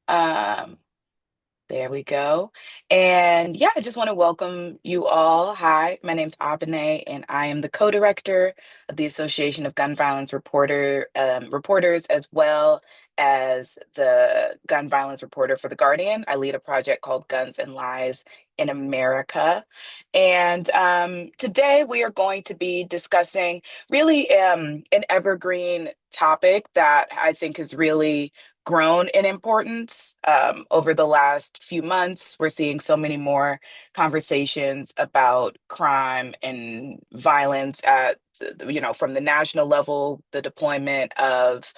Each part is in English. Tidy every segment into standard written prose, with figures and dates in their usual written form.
Um, there we go. And yeah, I just want to welcome you all. Hi, my name's Abené, and I am the co-director of the Association of Gun Violence Reporters, as well as the gun violence reporter for The Guardian. I lead a project called Guns and Lies in America. And today we are going to be discussing really an evergreen topic that I think has really grown in importance over the last few months. We're seeing so many more conversations about crime and violence at from the national level, the deployment of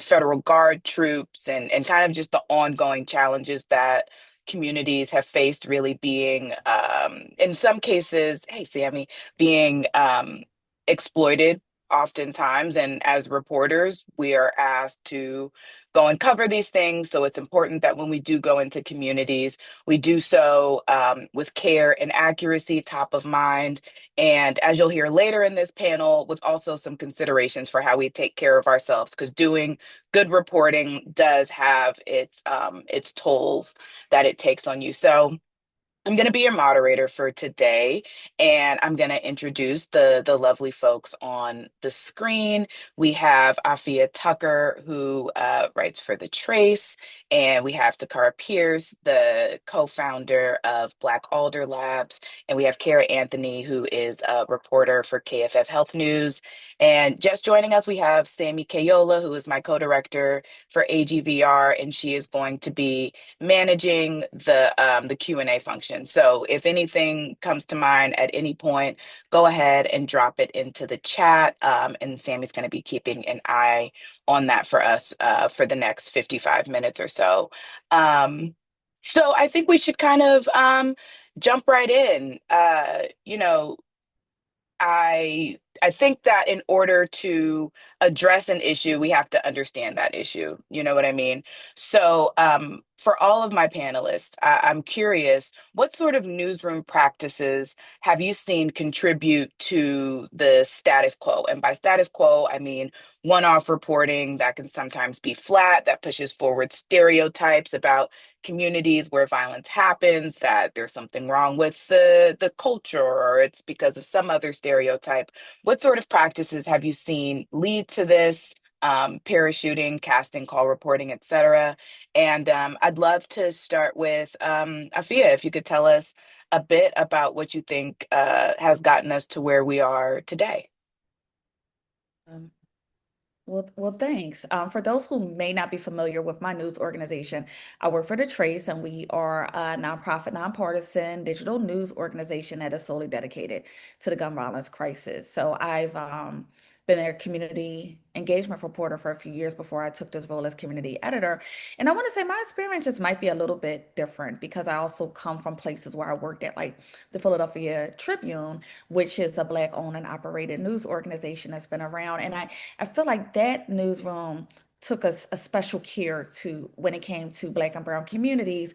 federal guard troops, and kind of just the ongoing challenges that communities have faced, really being, in some cases, hey, Sammy, being exploited oftentimes. And as reporters, we are asked to go and cover these things. So it's important that when we do go into communities, we do so with care and accuracy top of mind. And as you'll hear later in this panel, with also some considerations for how we take care of ourselves, because doing good reporting does have its tolls that it takes on you. So I'm going to be your moderator for today, and I'm going to introduce the lovely folks on the screen. We have Afea Tucker, who writes for The Trace, and we have Takara Pierce, the co-founder of Black Alder Labs, and we have Cara Anthony, who is a reporter for KFF Health News. And just joining us, we have Sammy Kayola, who is my co-director for AGVR, and she is going to be managing the Q&A function. So if anything comes to mind at any point, go ahead and drop it into the chat. And Sammy's going to be keeping an eye on that for us for the next 55 minutes or so. So I think we should kind of jump right in. I think that in order to address an issue, we have to understand that issue. You know what I mean? So, for all of my panelists, I'm curious, what sort of newsroom practices have you seen contribute to the status quo? And by status quo, I mean one-off reporting that can sometimes be flat, that pushes forward stereotypes about communities where violence happens, that there's something wrong with the culture, or it's because of some other stereotype. What sort of practices have you seen lead to this? Parachuting, casting, call reporting, etc. And I'd love to start with Afia, if you could tell us a bit about what you think has gotten us to where we are today. Um, thanks. For those who may not be familiar with my news organization, I work for The Trace, and we are a nonprofit, nonpartisan digital news organization that is solely dedicated to the gun violence crisis. So I've been a community engagement reporter for a few years before I took this role as community editor. And I want to say my experiences might be a little bit different because I also come from places where I worked at, like the Philadelphia Tribune, which is a Black owned and operated news organization that's been around. And I feel like that newsroom took us a special care to when it came to Black and Brown communities,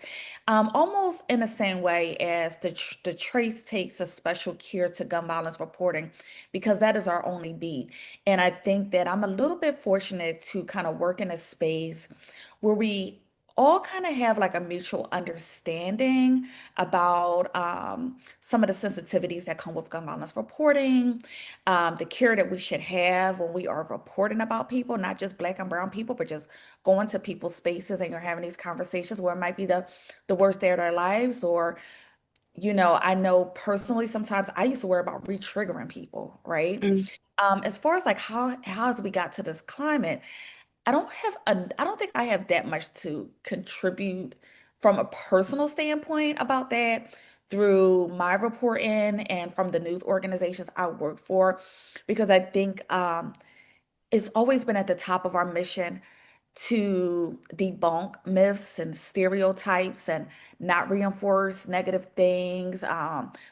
almost in the same way as the Trace takes a special care to gun violence reporting, because that is our only beat. And I think that I'm a little bit fortunate to kind of work in a space where we all kind of have like a mutual understanding about some of the sensitivities that come with gun violence reporting, the care that we should have when we are reporting about people, not just Black and Brown people, but just going to people's spaces and you're having these conversations where it might be the worst day of their lives. Or, I know personally sometimes I used to worry about re-triggering people, right? Mm, As far as like how as we got to this climate, I don't think I have that much to contribute from a personal standpoint about that through my reporting and from the news organizations I work for, because I think it's always been at the top of our mission to debunk myths and stereotypes and not reinforce negative things.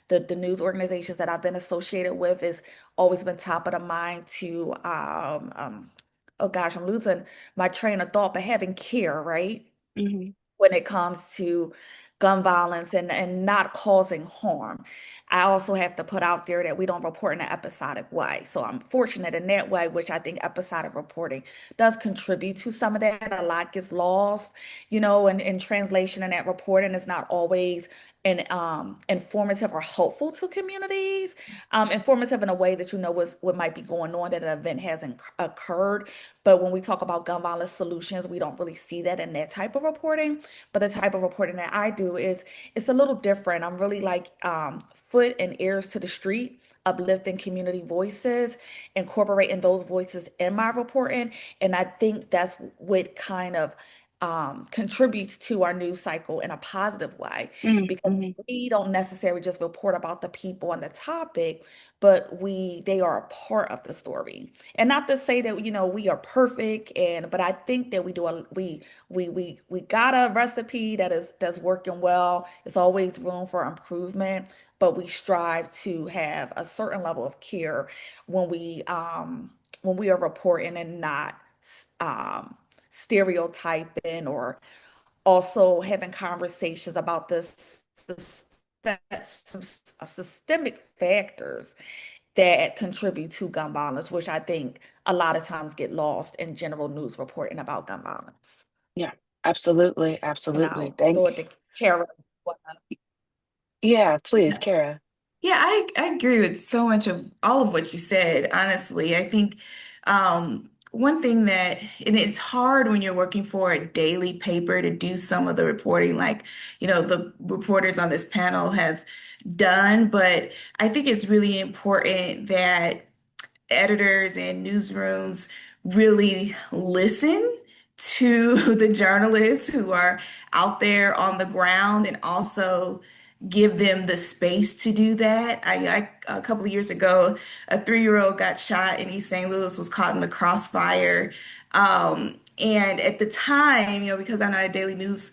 The news organizations that I've been associated with has always been top of the mind to oh gosh, I'm losing my train of thought, but having care, right? mhm. When it comes to gun violence and not causing harm. I also have to put out there that we don't report in an episodic way. So I'm fortunate in that way, which I think episodic reporting does contribute to some of that. A lot gets lost, in translation in that reporting is not always informative or helpful to communities. Informative in a way that what might be going on, that an event hasn't occurred. But when we talk about gun violence solutions, we don't really see that in that type of reporting. But the type of reporting that I do is it's a little different. I'm really like foot and ears to the street, uplifting community voices, incorporating those voices in my reporting. And I think that's what kind of contributes to our news cycle in a positive way, because Mm-hmm. we don't necessarily just report about the people and the topic, but they are a part of the story. And not to say that we are perfect, but I think that we got a recipe that's working well. It's always room for improvement, but we strive to have a certain level of care when we are reporting, and not um stereotyping, or also having conversations about systemic factors that contribute to gun violence, which I think a lot of times get lost in general news reporting about gun violence. Yeah, absolutely. And Absolutely. I'll throw Thank it to Cara. Yeah, please, Kara. Yeah, I agree with so much of all of what you said, honestly. I think one thing and it's hard when you're working for a daily paper to do some of the reporting like, the reporters on this panel have done, but I think it's really important that editors and newsrooms really listen to the journalists who are out there on the ground and also give them the space to do that. A couple of years ago, a 3-year-old got shot in East St. Louis, was caught in the crossfire. And at the time, because I'm not a daily news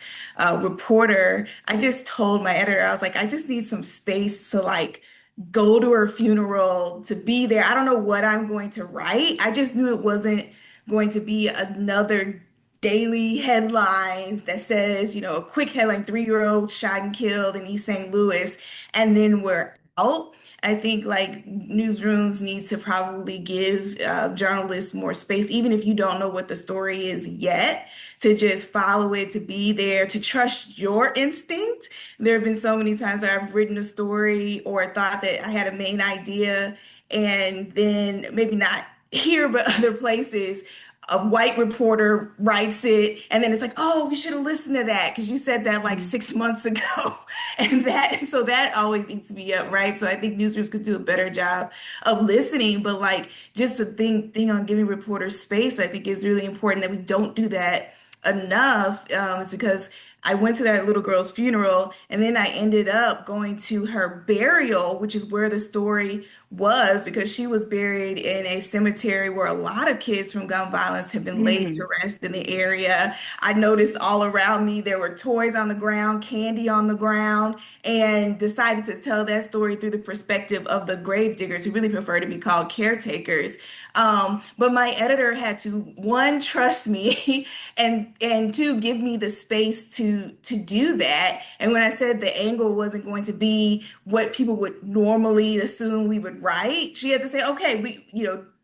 reporter, I just told my editor, I was like, I just need some space to like go to her funeral, to be there. I don't know what I'm going to write. I just knew it wasn't going to be another daily headlines that says, a quick headline, 3-year-old shot and killed in East St. Louis, and then we're out. I think like newsrooms need to probably give journalists more space, even if you don't know what the story is yet, to just follow it, to be there, to trust your instinct. There have been so many times that I've written a story or thought that I had a main idea, and then maybe not here, but other places, a white reporter writes it, and then it's like, oh, we should have listened to that because you said that like Mhm. 6 months ago. And that always eats me up, right? So I think newsrooms could do a better job of listening, but like just the thing on giving reporters space, I think is really important that we don't do that enough. Is because I went to that little girl's funeral and then I ended up going to her burial, which is where the story was, because she was buried in a cemetery where a lot of kids from gun violence have been laid to Mm. rest in the area. I noticed all around me there were toys on the ground, candy on the ground, and decided to tell that story through the perspective of the grave diggers who really prefer to be called caretakers. But my editor had to, one, trust me, and two, give me the space to do that. And when I said the angle wasn't going to be what people would normally assume we would write, she had to say, okay,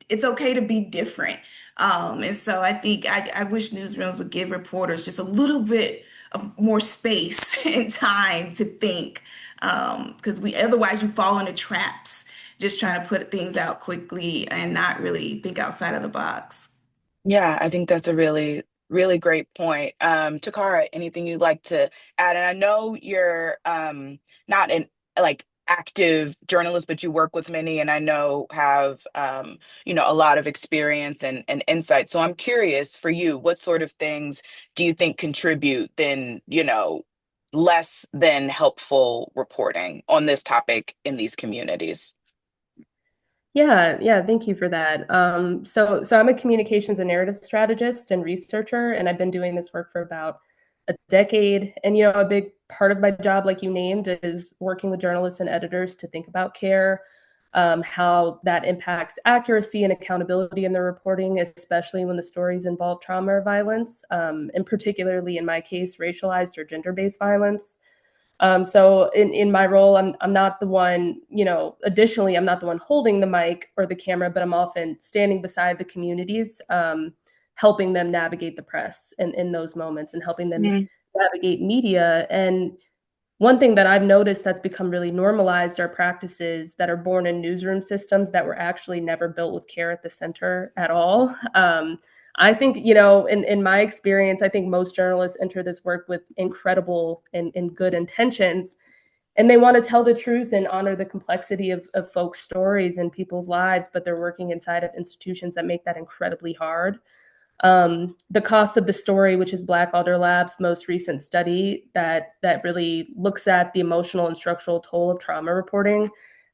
it's okay to be different. And so I think I wish newsrooms would give reporters just a little bit of more space and time to think, because we otherwise you fall into traps just trying to put things out quickly and not really think outside of the box. Yeah, I think that's a really, really great point. Takara, anything you'd like to add? And I know you're not an like active journalist, but you work with many and I know have a lot of experience and insight. So I'm curious for you, what sort of things do you think contribute then, less than helpful reporting on this topic in these communities? Yeah, thank you for that. So I'm a communications and narrative strategist and researcher, and I've been doing this work for about a decade. And a big part of my job, like you named, is working with journalists and editors to think about care, how that impacts accuracy and accountability in their reporting, especially when the stories involve trauma or violence, and particularly in my case, racialized or gender-based violence. So in my role, I'm not the one, additionally, I'm not the one holding the mic or the camera, but I'm often standing beside the communities, helping them navigate the press in those moments and helping them navigate media. And one thing that I've noticed that's become really normalized are practices that are born in newsroom systems that were actually never built with care at the center at all. I think, in my experience, I think most journalists enter this work with incredible and good intentions. And they want to tell the truth and honor the complexity of folks' stories and people's lives, but they're working inside of institutions that make that incredibly hard. The Cost of the Story, which is Black Alder Labs' most recent study that really looks at the emotional and structural toll of trauma reporting,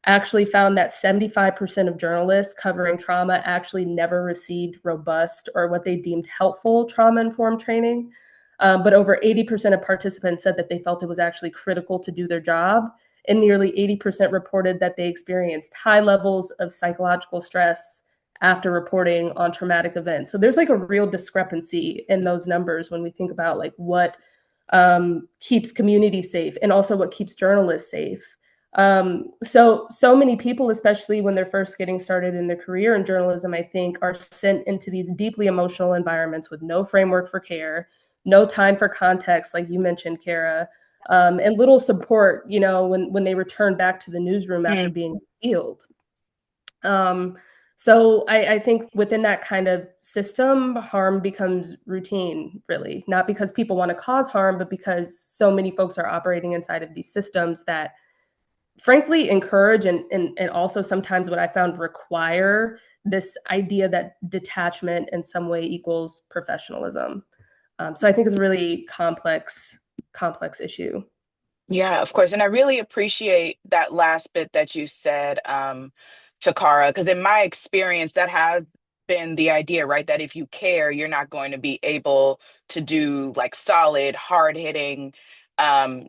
actually found that 75% of journalists covering trauma actually never received robust or what they deemed helpful trauma-informed training. But over 80% of participants said that they felt it was actually critical to do their job, and nearly 80% reported that they experienced high levels of psychological stress after reporting on traumatic events. So there's like a real discrepancy in those numbers when we think about like what keeps community safe and also what keeps journalists safe. So many people, especially when they're first getting started in their career in journalism, I think are sent into these deeply emotional environments with no framework for care, no time for context, like you mentioned, Cara, and little support, when they return back to the newsroom after Mm. being in the field. So I think within that kind of system, harm becomes routine, really, not because people want to cause harm, but because so many folks are operating inside of these systems that frankly encourage and also sometimes what I found require this idea that detachment in some way equals professionalism. So I think it's a really complex issue. Yeah, of course. And I really appreciate that last bit that you said, Takara, because in my experience, that has been the idea, right? That if you care, you're not going to be able to do like solid, hard-hitting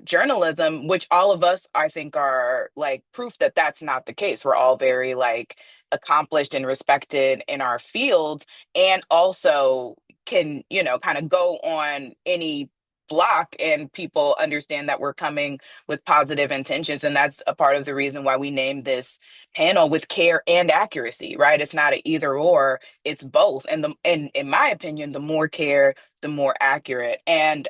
journalism, which all of us, I think, are like proof that that's not the case. We're all very like accomplished and respected in our fields, and also can, kind of go on any block and people understand that we're coming with positive intentions, and that's a part of the reason why we named this panel with care and accuracy, right? It's not an either or, it's both. And in my opinion, the more care, the more accurate. And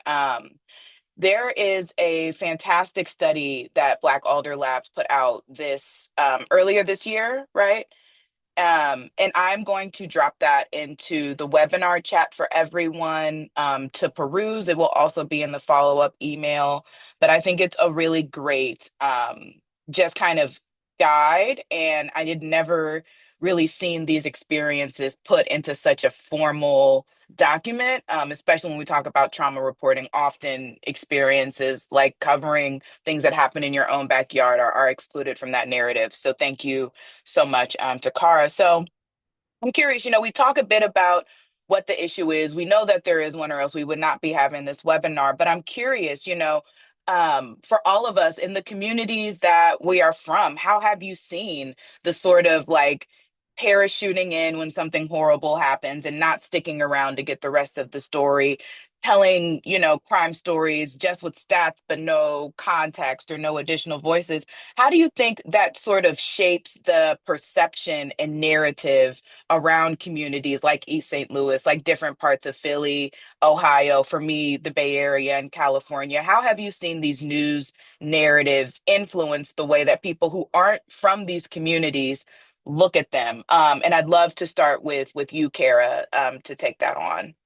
there is a fantastic study that Black Alder Labs put out this earlier this year, right? And I'm going to drop that into the webinar chat for everyone to peruse. It will also be in the follow-up email, but I think it's a really great just kind of guide. And I had never really seen these experiences put into such a formal document, especially when we talk about trauma reporting. Often experiences like covering things that happen in your own backyard are excluded from that narrative. So thank you so much to Cara. So I'm curious, we talk a bit about what the issue is. We know that there is one, or else we would not be having this webinar. But I'm curious, for all of us in the communities that we are from, how have you seen the sort of like parachuting in when something horrible happens and not sticking around to get the rest of the story, telling, crime stories just with stats, but no context or no additional voices? How do you think that sort of shapes the perception and narrative around communities like East St. Louis, like different parts of Philly, Ohio, for me, the Bay Area and California? How have you seen these news narratives influence the way that people who aren't from these communities look at them? And I'd love to start with you, Cara, to take that on.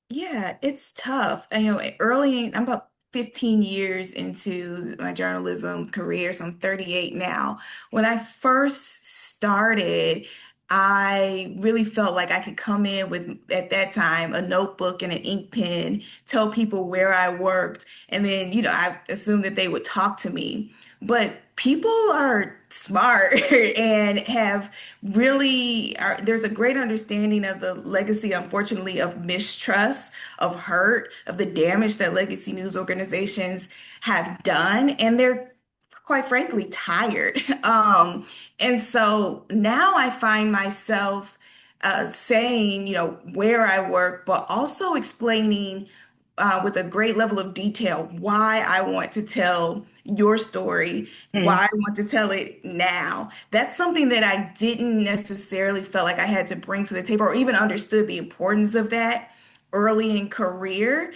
Yeah, it's tough. I'm about 15 years into my journalism career, so I'm 38 now. When I first started, I really felt like I could come in with, at that time, a notebook and an ink pen, tell people where I worked, and then, I assumed that they would talk to me. But people are smart and have there's a great understanding of the legacy, unfortunately, of mistrust, of hurt, of the damage that legacy news organizations have done, and they're quite frankly tired. And so now I find myself saying, where I work, but also explaining with a great level of detail why I want to tell your story, Mm, why I want to tell it now. That's something that I didn't necessarily felt like I had to bring to the table or even understood the importance of that early in career.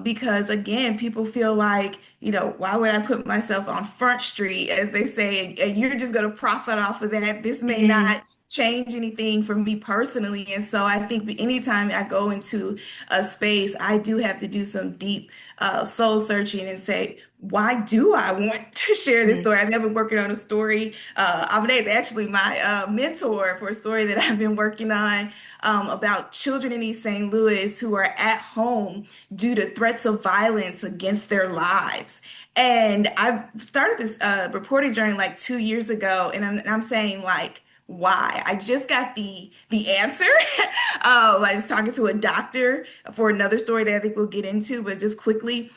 Because again, people feel like, why would I put myself on Front Street, as they say, and you're just going to profit off of that. This may mm, not change anything for me personally. And so I think anytime I go into a space, I do have to do some deep soul searching and say, why do I want to share this mm, story? I've never been working on a story. Abené is actually my mentor for a story that I've been working on about children in East St. Louis who are at home due to threats of violence against their lives. And I started this reporting journey like 2 years ago, and I'm saying like, why? I just got the answer. I was talking to a doctor for another story that I think we'll get into, but just quickly,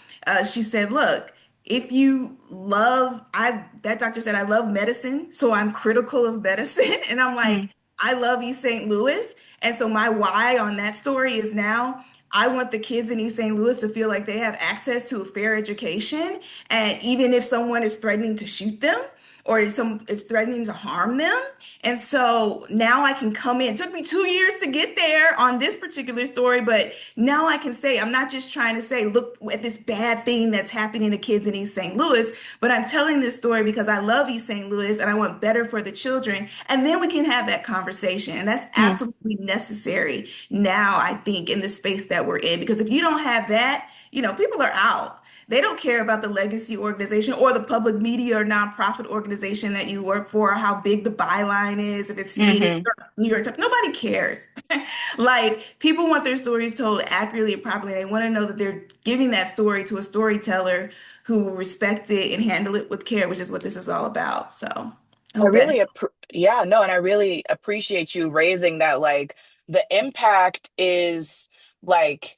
she said, "Look, if you love, I that doctor said I love medicine, so I'm critical of medicine," and I'm mm, like, I love East St. Louis, and so my why on that story is now. I want the kids in East St. Louis to feel like they have access to a fair education. And even if someone is threatening to shoot them or if some is threatening to harm them, and so now I can come in. It took me 2 years to get there on this particular story, but now I can say, I'm not just trying to say, look at this bad thing that's happening to kids in East St. Louis, but I'm telling this story because I love East St. Louis and I want better for the children. And then we can have that conversation. And that's mm. absolutely necessary now, I think, in the space that we're in. Because if you don't have that, people are out. They don't care about the legacy organization or the public media or nonprofit organization that you work for, or how big the byline is, if it's CNN, Mhm. New York Times. Nobody cares. Like, people want their stories told accurately and properly. They want to know that they're giving that story to a storyteller who will respect it and handle it with care, which is what this is all about. So I I hope that. really, yeah, no, and I really appreciate you raising that. Like, the impact is like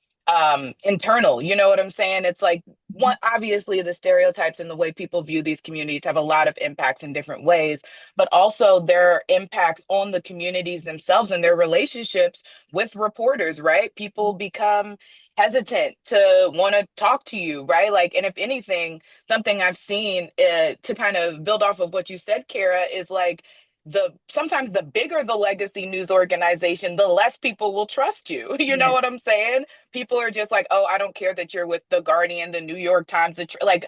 internal. You know what I'm saying? It's like one, obviously the stereotypes and the way people view these communities have a lot of impacts in different ways, but also their impact on the communities themselves and their relationships with reporters, right? People become hesitant to want to talk to you, right? Like, and if anything, something I've seen to kind of build off of what you said, Cara, is like the sometimes the bigger the legacy news organization, the less people will trust you. You know what Yes. I'm saying? People are just like, oh, I don't care that you're with the Guardian, the New York Times, like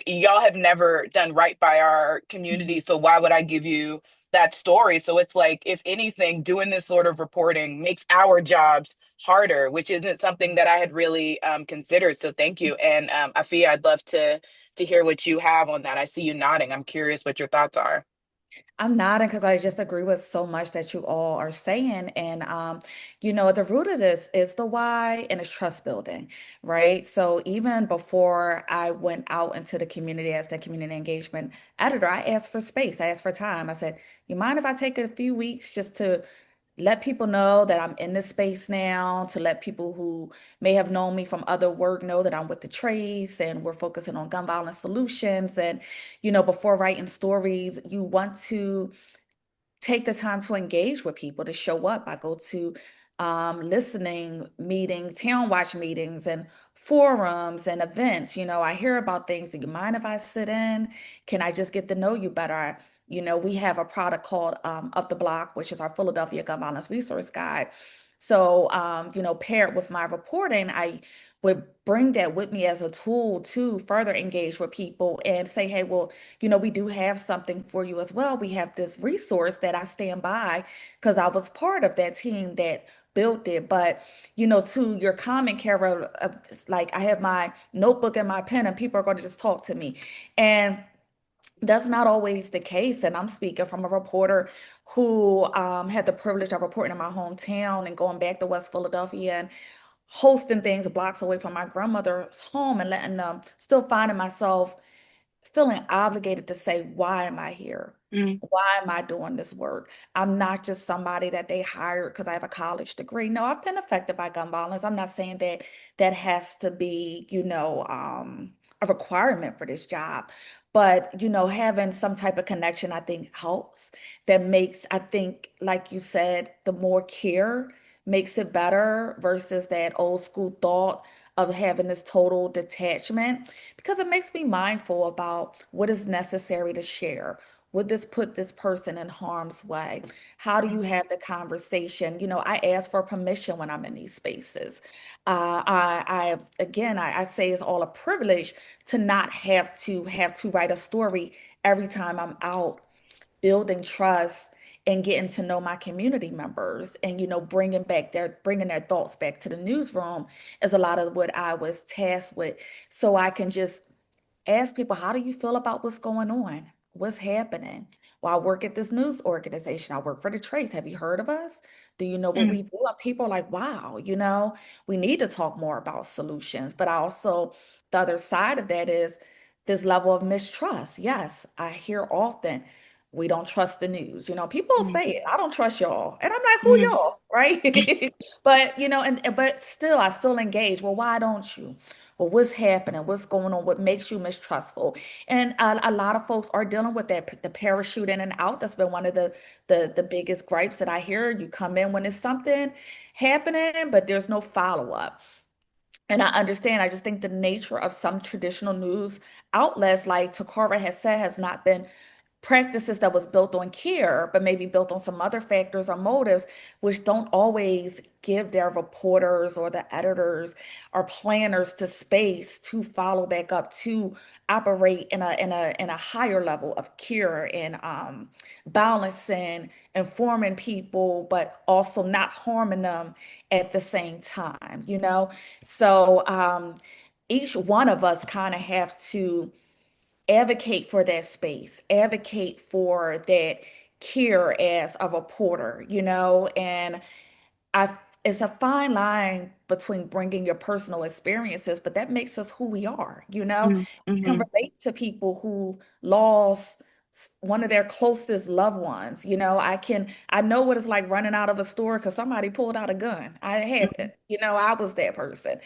y'all have never done right by our community, so why would I give you that story? So it's like, if anything, doing this sort of reporting makes our jobs harder, which isn't something that I had really considered. So thank you. And Afia, I'd love to hear what you have on that. I see you nodding. I'm curious what your thoughts are. I'm nodding because I just agree with so much that you all are saying. And, at the root of this is the why and it's trust building, right? So even before I went out into the community as the community engagement editor, I asked for space. I asked for time. I said, you mind if I take a few weeks just to let people know that I'm in this space now, to let people who may have known me from other work know that I'm with the Trace and we're focusing on gun violence solutions. And, before writing stories, you want to take the time to engage with people, to show up. I go to listening meetings, town watch meetings, and forums and events. I hear about things. Do you mind if I sit in? Can I just get to know you better? We have a product called Up the Block, which is our Philadelphia Gun Violence Resource Guide. So, paired with my reporting, I would bring that with me as a tool to further engage with people and say, hey, well, we do have something for you as well. We have this resource that I stand by because I was part of that team that built it. But, to your comment, Carol, it's like I have my notebook and my pen and people are going to just talk to me. And that's not always the case. And I'm speaking from a reporter who had the privilege of reporting in my hometown and going back to West Philadelphia and hosting things blocks away from my grandmother's home and letting them still finding myself feeling obligated to say, why am I here? Mm, Why am I doing this work? I'm not just somebody that they hired because I have a college degree. No, I've been affected by gun violence. I'm not saying that that has to be, a requirement for this job. But, having some type of connection, I think helps. That makes, I think, like you said, the more care makes it better versus that old school thought of having this total detachment because it makes me mindful about what is necessary to share. Would this put this person in harm's way? How do you have the conversation? I ask for permission when I'm in these spaces. I say it's all a privilege to not have to write a story every time I'm out building trust and getting to know my community members and bringing their thoughts back to the newsroom is a lot of what I was tasked with, so I can just ask people, how do you feel about what's going on? What's happening? Well, I work at this news organization. I work for the Trace. Have you heard of us? Do you know what Mm, we do? And people are like, wow, we need to talk more about solutions. But I also, the other side of that is this level of mistrust. Yes, I hear often, we don't trust the news. People mm, say it. I don't trust y'all. And I'm like, who mm, y'all? Right? But, but still, I still engage. Well, why don't you? Well, what's happening? What's going on? What makes you mistrustful? And a lot of folks are dealing with that, the parachute in and out. That's been one of the biggest gripes that I hear. You come in when there's something happening, but there's no follow-up. And I understand. I just think the nature of some traditional news outlets, like Takara has said, has not been practices that was built on care, but maybe built on some other factors or motives, which don't always give their reporters or the editors or planners to space to follow back up, to operate in a higher level of care and balancing, informing people, but also not harming them at the same time. So each one of us kind of have to advocate for that space, advocate for that care as a reporter, and I it's a fine line between bringing your personal experiences, but that makes us who we are. mm, You can mhm. relate to people who lost one of their closest loved ones. I know what it's like running out of a store because somebody pulled out a gun. I happened. I was that person.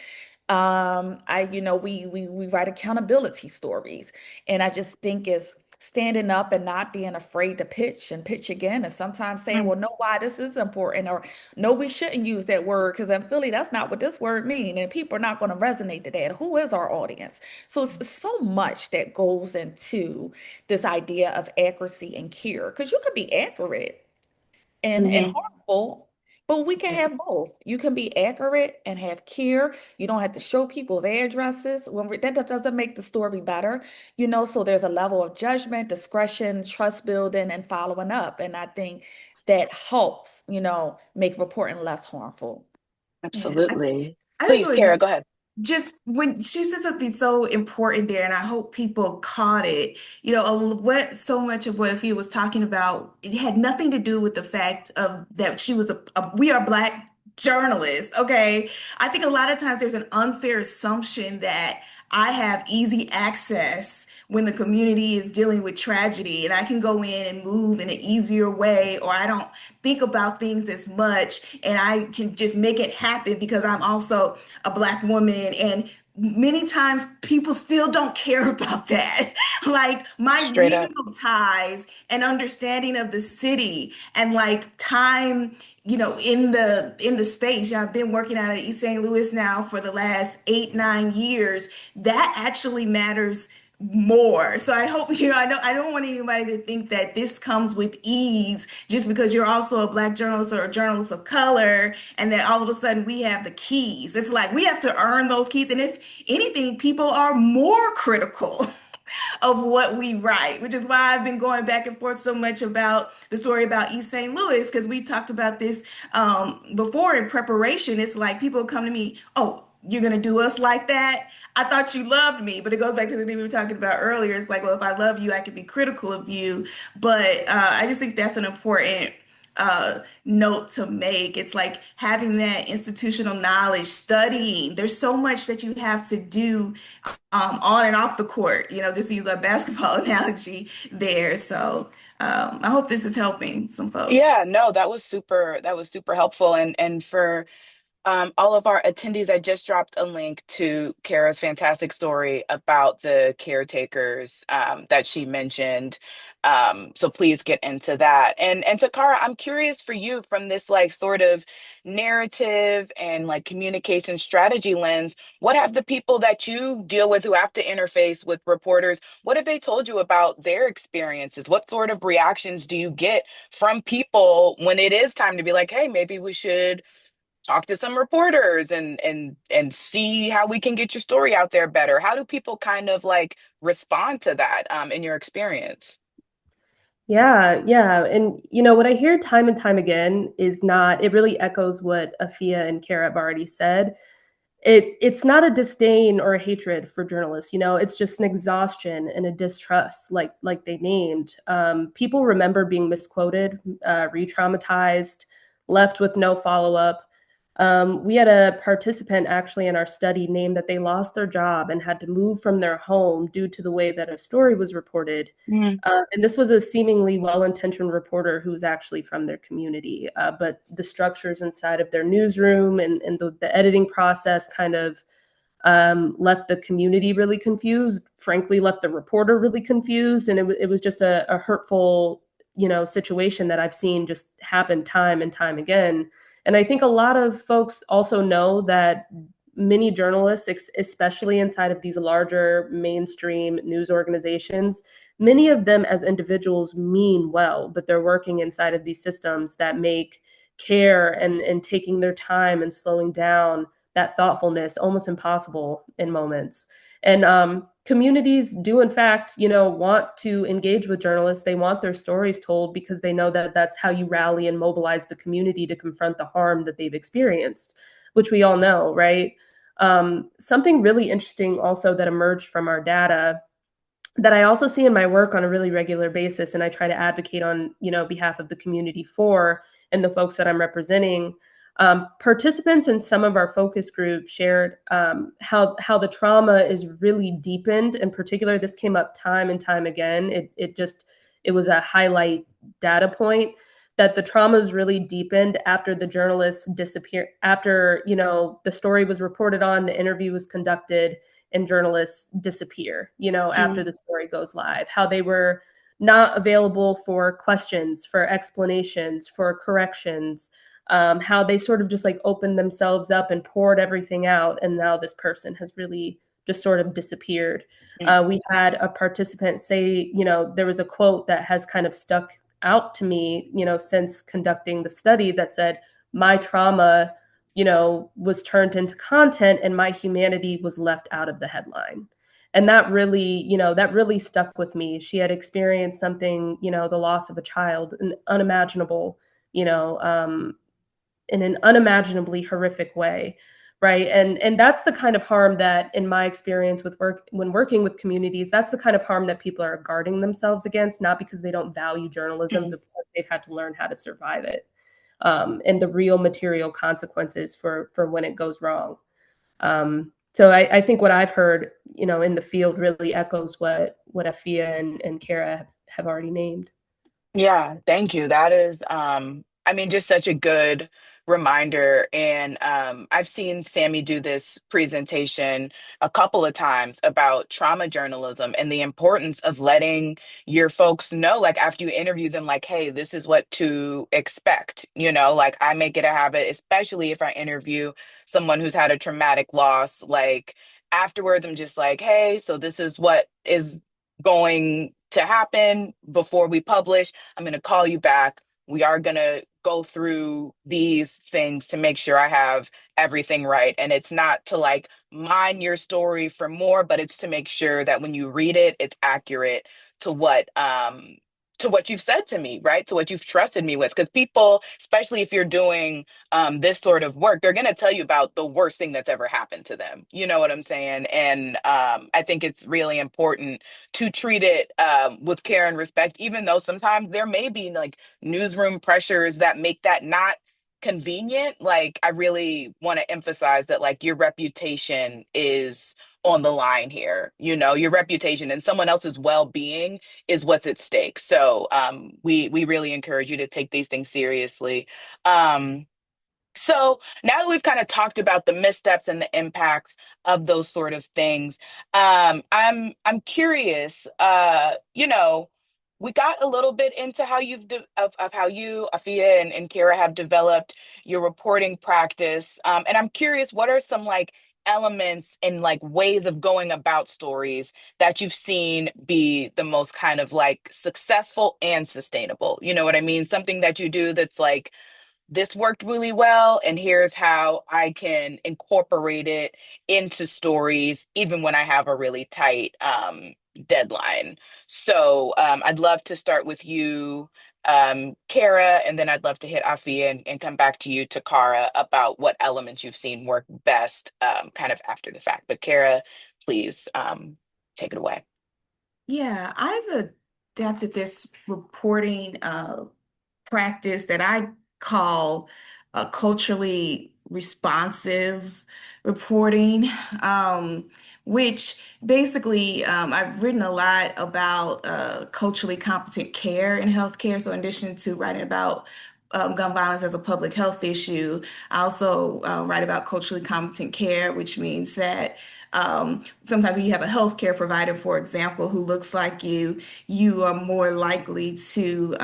We write accountability stories, and I just think it's standing up and not being afraid to pitch and pitch again, and sometimes saying, Mm, well, no, why this is important, or no, we shouldn't use that word because in Philly, that's not what this word means, and people are not going to resonate to that. Who is our audience? So it's so much that goes into this idea of accuracy and care, because you could be accurate and mhm. harmful, but we can Yes. have both. You can be accurate and have care. You don't have to show people's addresses. That doesn't make the story better. So there's a level of judgment, discretion, trust building, and following up. And I think that helps make reporting less harmful. Yeah. Absolutely. I just Please, want to Cara, go ahead. just when she said something so important there, and I hope people caught it. What so much of what Afia was talking about, it had nothing to do with the fact of that she was we are Black journalists, okay? I think a lot of times there's an unfair assumption that I have easy access when the community is dealing with tragedy, and I can go in and move in an easier way, or I don't think about things as much, and I can just make it happen because I'm also a Black woman. And many times people still don't care about that. Like my Straight up. regional ties and understanding of the city and like time, in the space. I've been working out at East St. Louis now for the last 8, 9 years. That actually matters more. So I hope, I don't want anybody to think that this comes with ease just because you're also a Black journalist or a journalist of color, and that all of a sudden we have the keys. It's like we have to earn those keys. And if anything, people are more critical of what we write, which is why I've been going back and forth so much about the story about East St. Louis, because we talked about this before in preparation. It's like people come to me, oh, you're going to do us like that? I thought you loved me. But it goes back to the thing we were talking about earlier. It's like, well, if I love you, I can be critical of you. But I just think that's an important note to make. It's like having that institutional knowledge, studying. There's so much that you have to do on and off the court, just to use a basketball analogy there. So I hope this is helping some folks. Yeah, no, that was super helpful. And for all of our attendees, I just dropped a link to Kara's fantastic story about the caretakers that she mentioned. So please get into that. And Takara, I'm curious for you from this like sort of narrative and like communication strategy lens, what have the people that you deal with who have to interface with reporters, what have they told you about their experiences? What sort of reactions do you get from people when it is time to be like, hey, maybe we should talk to some reporters and see how we can get your story out there better? How do people kind of like respond to that in your experience? Yeah, yeah. And what I hear time and time again is not, it really echoes what Afea and Cara have already said. It's not a disdain or a hatred for journalists. It's just an exhaustion and a distrust, like they named. People remember being misquoted, re-traumatized, left with no follow-up. We had a participant actually in our study name that they lost their job and had to move from their home due to the way that a story was reported. Mm, And this was a seemingly well-intentioned reporter who was actually from their community, but the structures inside of their newsroom and the editing process kind of left the community really confused, frankly, left the reporter really confused. And it was just a hurtful, situation that I've seen just happen time and time again. And I think a lot of folks also know that many journalists, especially inside of these larger mainstream news organizations, many of them as individuals mean well, but they're working inside of these systems that make care and taking their time and slowing down that thoughtfulness almost impossible in moments. And communities do, in fact, want to engage with journalists. They want their stories told because they know that that's how you rally and mobilize the community to confront the harm that they've experienced, which we all know, right? Something really interesting also that emerged from our data that I also see in my work on a really regular basis, and I try to advocate on behalf of the community for and the folks that I'm representing. Participants in some of our focus groups shared how the trauma is really deepened. In particular, this came up time and time again. It was a highlight data point that the trauma is really deepened after the journalists disappear, after the story was reported on, the interview was conducted, and journalists disappear, after mm, the story goes live, how they were not available for questions, for explanations, for corrections, how they sort of just like opened themselves up and poured everything out. And now this person has really just sort of disappeared. mm, We had a participant say, there was a quote that has kind of stuck out to me, since conducting the study that said, my trauma was turned into content and my humanity was left out of the headline. And that really stuck with me. She had experienced something, the loss of a child, an unimaginable, you know, um, in an unimaginably horrific way. Right. And that's the kind of harm that, in my experience with work, when working with communities, that's the kind of harm that people are guarding themselves against, not because they don't value journalism, mm. but because they've had to learn how to survive it, and the real material consequences for when it goes wrong. So I think what I've heard, in the field really echoes what Afia and Cara have already named. Yeah, thank you. That is, I mean, just such a good reminder. And I've seen Sammy do this presentation a couple of times about trauma journalism and the importance of letting your folks know, like after you interview them, like, hey, this is what to expect. Like I make it a habit, especially if I interview someone who's had a traumatic loss, like afterwards, I'm just like, hey, so this is what is going to happen before we publish. I'm going to call you back. We are going to go through these things to make sure I have everything right. And it's not to like mine your story for more, but it's to make sure that when you read it, it's accurate to what you've said to me, right? To what you've trusted me with. Because people, especially if you're doing this sort of work, they're going to tell you about the worst thing that's ever happened to them. You know what I'm saying? And I think it's really important to treat it with care and respect, even though sometimes there may be like newsroom pressures that make that not convenient. Like, I really want to emphasize that, like, your reputation is on the line here. Your reputation and someone else's well-being is what's at stake. So we really encourage you to take these things seriously. Um, So now that we've kind of talked about the missteps and the impacts of those sort of things, I'm curious. We got a little bit into how of how you, Afia, and Kara have developed your reporting practice, and I'm curious, what are some like elements and like ways of going about stories that you've seen be the most kind of like successful and sustainable? You know what I mean? Something that you do that's like this worked really well, and here's how I can incorporate it into stories, even when I have a really tight deadline. So I'd love to start with you, Cara, and then I'd love to hit Afia and come back to you, Takara, about what elements you've seen work best kind of after the fact. But Cara, please take it away. Yeah, I've adapted this reporting practice that I call culturally responsive reporting, which basically I've written a lot about culturally competent care in healthcare. So in addition to writing about gun violence as a public health issue, I also write about culturally competent care, which means that sometimes when you have a healthcare provider, for example, who looks like you are more likely to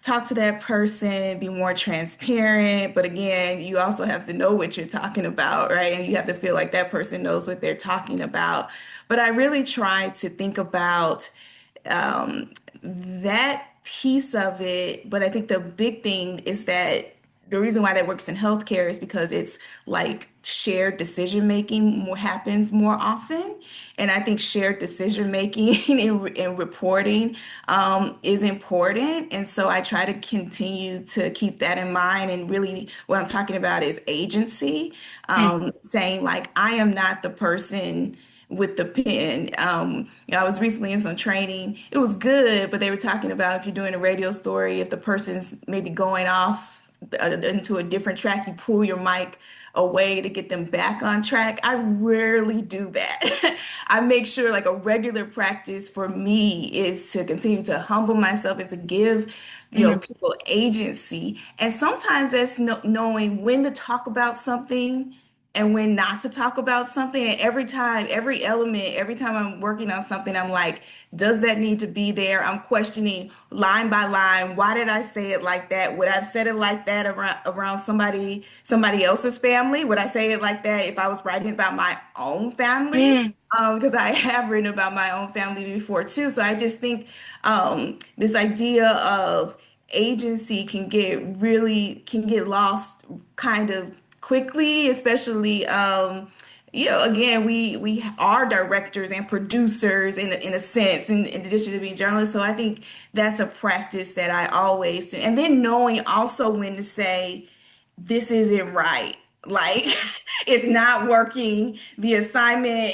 talk to that person, be more transparent. But again, you also have to know what you're talking about, right? And you have to feel like that person knows what they're talking about. But I really try to think about um, that piece of it. But I think the big thing is that the reason why that works in healthcare is because it's like shared decision making more happens more often. And I think shared decision making in reporting is important. And so I try to continue to keep that in mind. And really, what I'm talking about is agency, Mm, saying, like, I am not the person with the pen. I was recently in some training. It was good, but they were talking about if you're doing a radio story, if the person's maybe going off into a different track, you pull your mic away to get them back on track. I rarely do that. I make sure, like, a regular practice for me is to continue to humble myself and to give, mhm, people agency. And sometimes that's knowing when to talk about something and when not to talk about something. And every time, every element, every time I'm working on something, I'm like, does that need to be there? I'm questioning line by line. Why did I say it like that? Would I have said it like that around somebody else's family? Would I say it like that if I was writing about my own family? mm, Because I have written about my own family before too. So I just think this idea of agency can get lost kind of quickly, especially again, we are directors and producers in a sense, in addition to being journalists. So I think that's a practice that I always do. And then knowing also when to say, this isn't right. Like, it's not working. The assignment,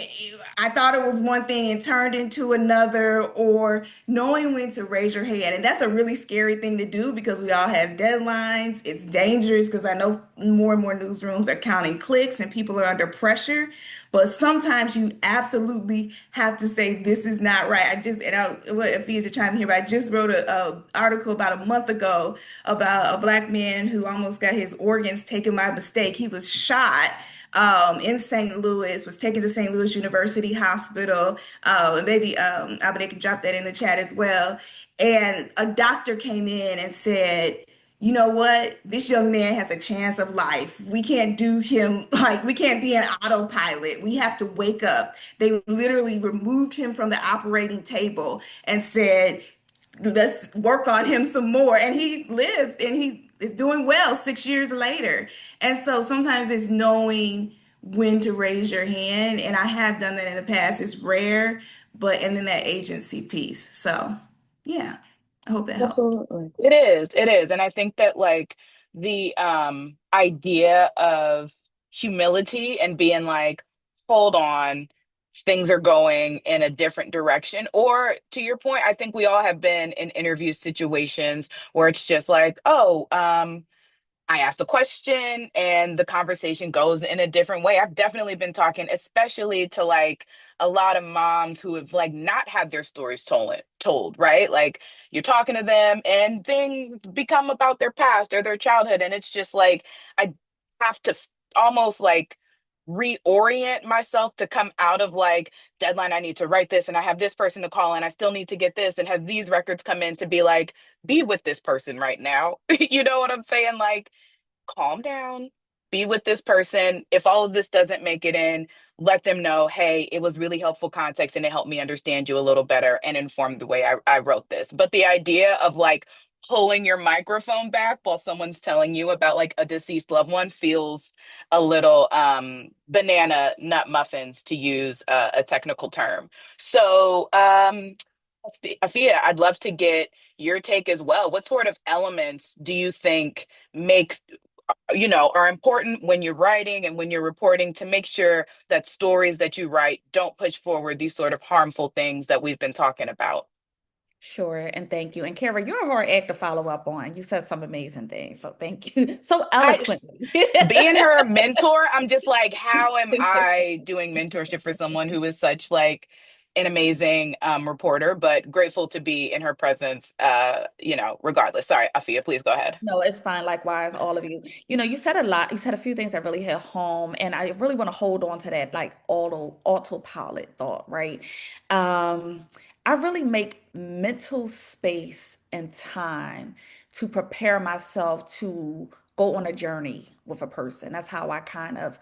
I thought it was one thing and turned into another, or knowing when to raise your hand. And that's a really scary thing to do because we all have deadlines. It's dangerous because I know more and more newsrooms are counting clicks and people are under pressure. But sometimes you absolutely have to say, this is not right. What if you're trying to hear, but I just wrote a article about a month ago about a black man who almost got his organs taken by mistake. He was shot in St. Louis, was taken to St. Louis University Hospital. And maybe Abené can drop that in the chat as well. And a doctor came in and said, you know what? This young man has a chance of life. We can't do him like we can't be an autopilot. We have to wake up. They literally removed him from the operating table and said, let's work on him some more. And he lives and he is doing well 6 years later. And so sometimes it's knowing when to raise your hand. And I have done that in the past. It's rare, but and then that agency piece. So yeah, I hope that helps. absolutely. It is. And I think that like the idea of humility and being like, hold on, things are going in a different direction. Or to your point, I think we all have been in interview situations where it's just like, oh, I asked a question and the conversation goes in a different way. I've definitely been talking, especially to like a lot of moms who have like not had their stories told, right? Like you're talking to them and things become about their past or their childhood. And it's just like, I have to almost like reorient myself to come out of like deadline. I need to write this and I have this person to call and I still need to get this and have these records come in to be like, be with this person right now. You know what I'm saying? Like, calm down, be with this person. If all of this doesn't make it in, let them know, hey, it was really helpful context and it helped me understand you a little better and informed the way I wrote this. But the idea of like pulling your microphone back while someone's telling you about like a deceased loved one feels a little banana nut muffins, to use a technical term. So Afia, I'd love to get your take as well. What sort of elements do you think make, are important when you're writing and when you're reporting, to make sure that stories that you write don't push forward these sort of harmful things that we've been talking about? Sure, and thank you. And Kara, you're a hard act to follow up on. You said some amazing things, so thank you so I, eloquently. being her mentor, I'm just like, how am I doing mentorship for someone who is such like an amazing reporter, but grateful to be in her presence, regardless. Sorry, Afia, please go ahead. No, it's fine. Likewise, all of you. You said a lot. You said a few things that really hit home, and I really want to hold on to that like autopilot thought, right? Um, I really make mental space and time to prepare myself to go on a journey with a person. That's how I kind of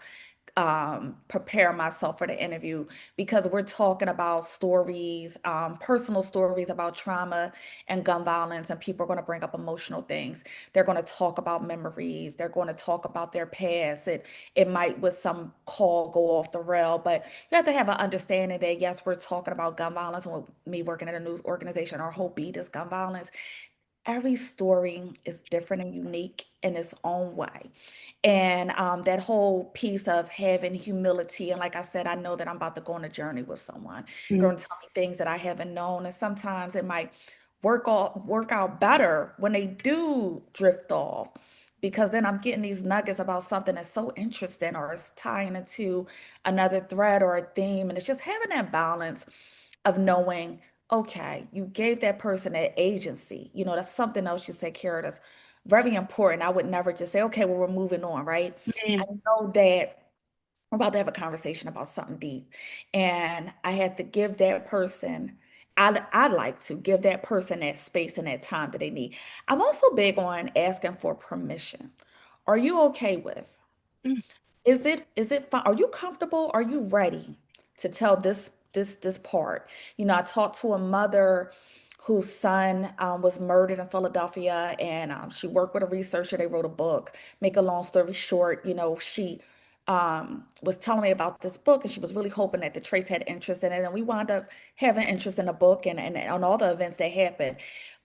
prepare myself for the interview, because we're talking about stories, personal stories about trauma and gun violence, and people are going to bring up emotional things. They're going to talk about memories. They're going to talk about their past. It might with some call go off the rail, but you have to have an understanding that yes, we're talking about gun violence. With me working at a news organization, our whole beat is gun violence. Every story is different and unique in its own way. And that whole piece of having humility. And like I said, I know that I'm about to go on a journey with someone. They're Mm. going to tell me things that I haven't known. And sometimes it might work out better when they do drift off. Because then I'm getting these nuggets about something that's so interesting, or it's tying into another thread or a theme. And it's just having that balance of knowing, okay, you gave that person that agency. That's something else you said, Kara, that's very important. I would never just say, okay, well, we're moving on, right? I Mm. know that we're about to have a conversation about something deep, and I had to give that person, I like to give that person that space and that time that they need. I'm also big on asking for permission. Are you okay with? Mm, Is it fine? Are you comfortable? Are you ready to tell this part? I talked to a mother whose son was murdered in Philadelphia, and she worked with a researcher. They wrote a book. Make a long story short, she was telling me about this book, and she was really hoping that the Trace had interest in it, and we wound up having interest in the book and on all the events that happened.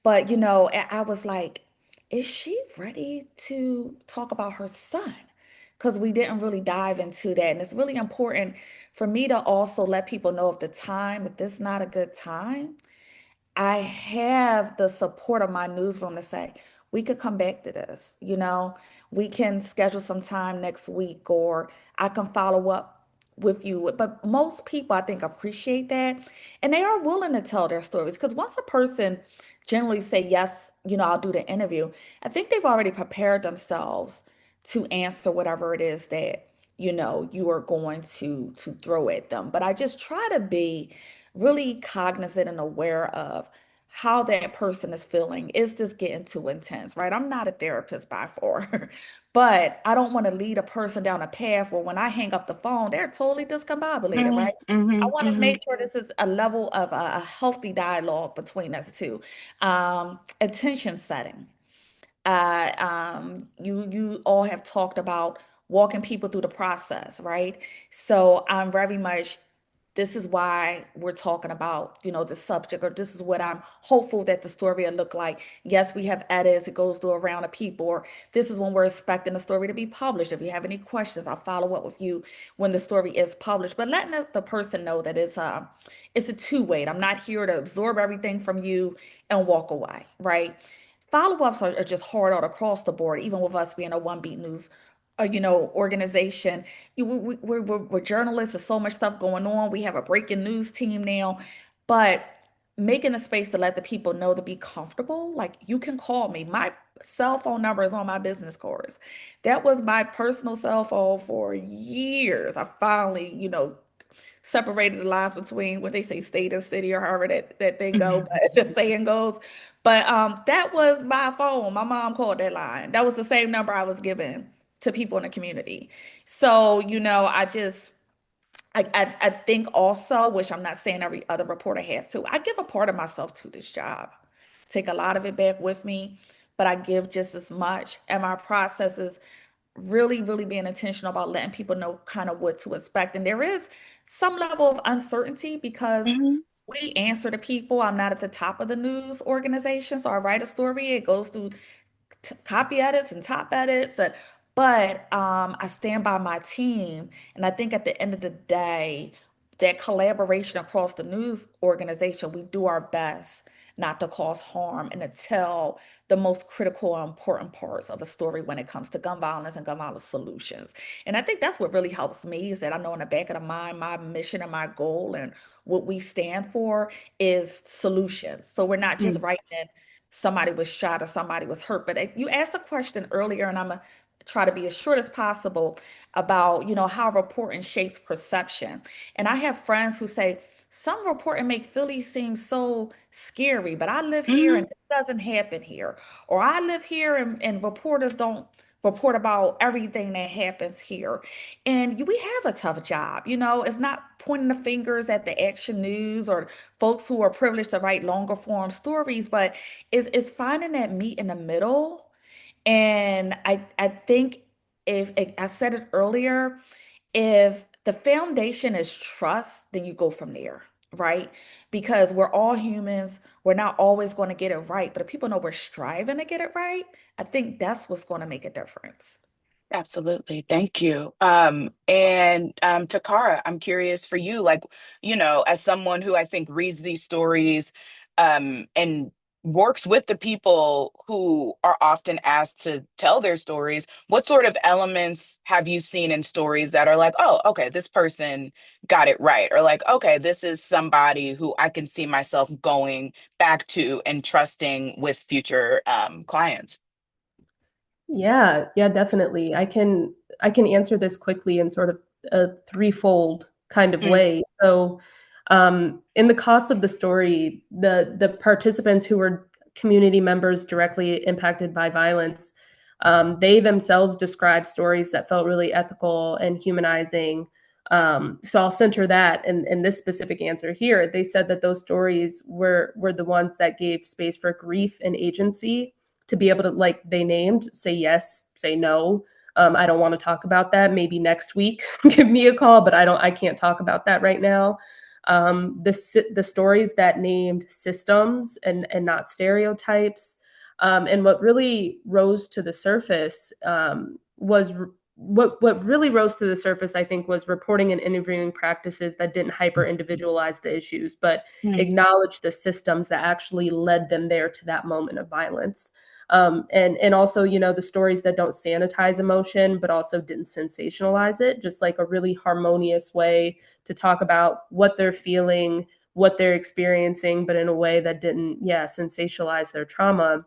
But I was like, is she ready to talk about her son? Because we didn't really dive into that. And it's really important for me to also let people know if this is not a good time, I have the support of my newsroom to say, we could come back to this, we can schedule some time next week, or I can follow up with you. But most people, I think, appreciate that. And they are willing to tell their stories, because once a person generally say, yes, I'll do the interview, I think they've already prepared themselves to answer whatever it is that, you are going to throw at them. But I just try to be really cognizant and aware of how that person is feeling. Is this getting too intense, right? I'm not a therapist by far, but I don't want to lead a person down a path where when I hang up the phone, they're totally discombobulated, mhm, right? I mhm, want to mhm. make sure this is a level of a healthy dialogue between us two. Attention setting. You all have talked about walking people through the process, right? So I'm very much, this is why we're talking about, the subject, or this is what I'm hopeful that the story will look like. Yes, we have edits, it goes through a round of people, or this is when we're expecting the story to be published. If you have any questions, I'll follow up with you when the story is published. But letting the person know that it's a two-way. I'm not here to absorb everything from you and walk away, right? Follow-ups are just hard all across the board, even with us being a one beat news organization. We're journalists. There's so much stuff going on. We have a breaking news team now, but making a space to let the people know to be comfortable. Like you can call me. My cell phone number is on my business cards. That was my personal cell phone for years. I finally, separated the lines between what they say state and city or however that thing go, Mhm. but just saying goes. But that was my phone. My mom called that line. That was the same number I was given to people in the community. So, I think also, which I'm not saying every other reporter has to, I give a part of myself to this job. Take a lot of it back with me, but I give just as much. And my process is really, really being intentional about letting people know kind of what to expect. And there is some level of uncertainty because Mhm. we answer to people. I'm not at the top of the news organization. So I write a story, it goes through copy edits and top edits. But I stand by my team. And I think at the end of the day, that collaboration across the news organization, we do our best not to cause harm and to tell the most critical and important parts of a story when it comes to gun violence and gun violence solutions. And I think that's what really helps me is that I know in the back of the mind, my mission and my goal and what we stand for is solutions. So we're not just Mm. writing somebody was shot or somebody was hurt. But you asked a question earlier, and I'm gonna try to be as short as possible about, how reporting shapes perception. And I have friends who say, some reporting make Philly seem so scary, but I live here Mhm. and it doesn't happen here. Or I live here and reporters don't report about everything that happens here. And we have a tough job. It's not pointing the fingers at the Action News or folks who are privileged to write longer form stories, but is finding that meat in the middle. And I think if I said it earlier, if the foundation is trust, then you go from there, right? Because we're all humans. We're not always going to get it right. But if people know we're striving to get it right, I think that's what's going to make a difference. Absolutely. Thank you. And Takara, I'm curious for you, like, as someone who I think reads these stories, and works with the people who are often asked to tell their stories, what sort of elements have you seen in stories that are like, oh, okay, this person got it right? Or like, okay, this is somebody who I can see myself going back to and trusting with future clients. Yeah, yeah, definitely. I can answer this quickly in sort of a threefold kind of Mm. way. So, in the cost of the story, the participants who were community members directly impacted by violence, they themselves described stories that felt really ethical and humanizing. So I'll center that in this specific answer here. They said that those stories were the ones that gave space for grief and agency to be able to, like they named, say yes, say no. I don't want to talk about that. Maybe next week, give me a call, but I can't talk about that right now. The stories that named systems and not stereotypes. And what really rose to the surface what really rose to the surface, I think, was reporting and interviewing practices that didn't hyper individualize the issues, but Mm. acknowledge the systems that actually led them there to that moment of violence. And also, the stories that don't sanitize emotion, but also didn't sensationalize it, just like a really harmonious way to talk about what they're feeling, what they're experiencing, but in a way that didn't, yeah, sensationalize their trauma.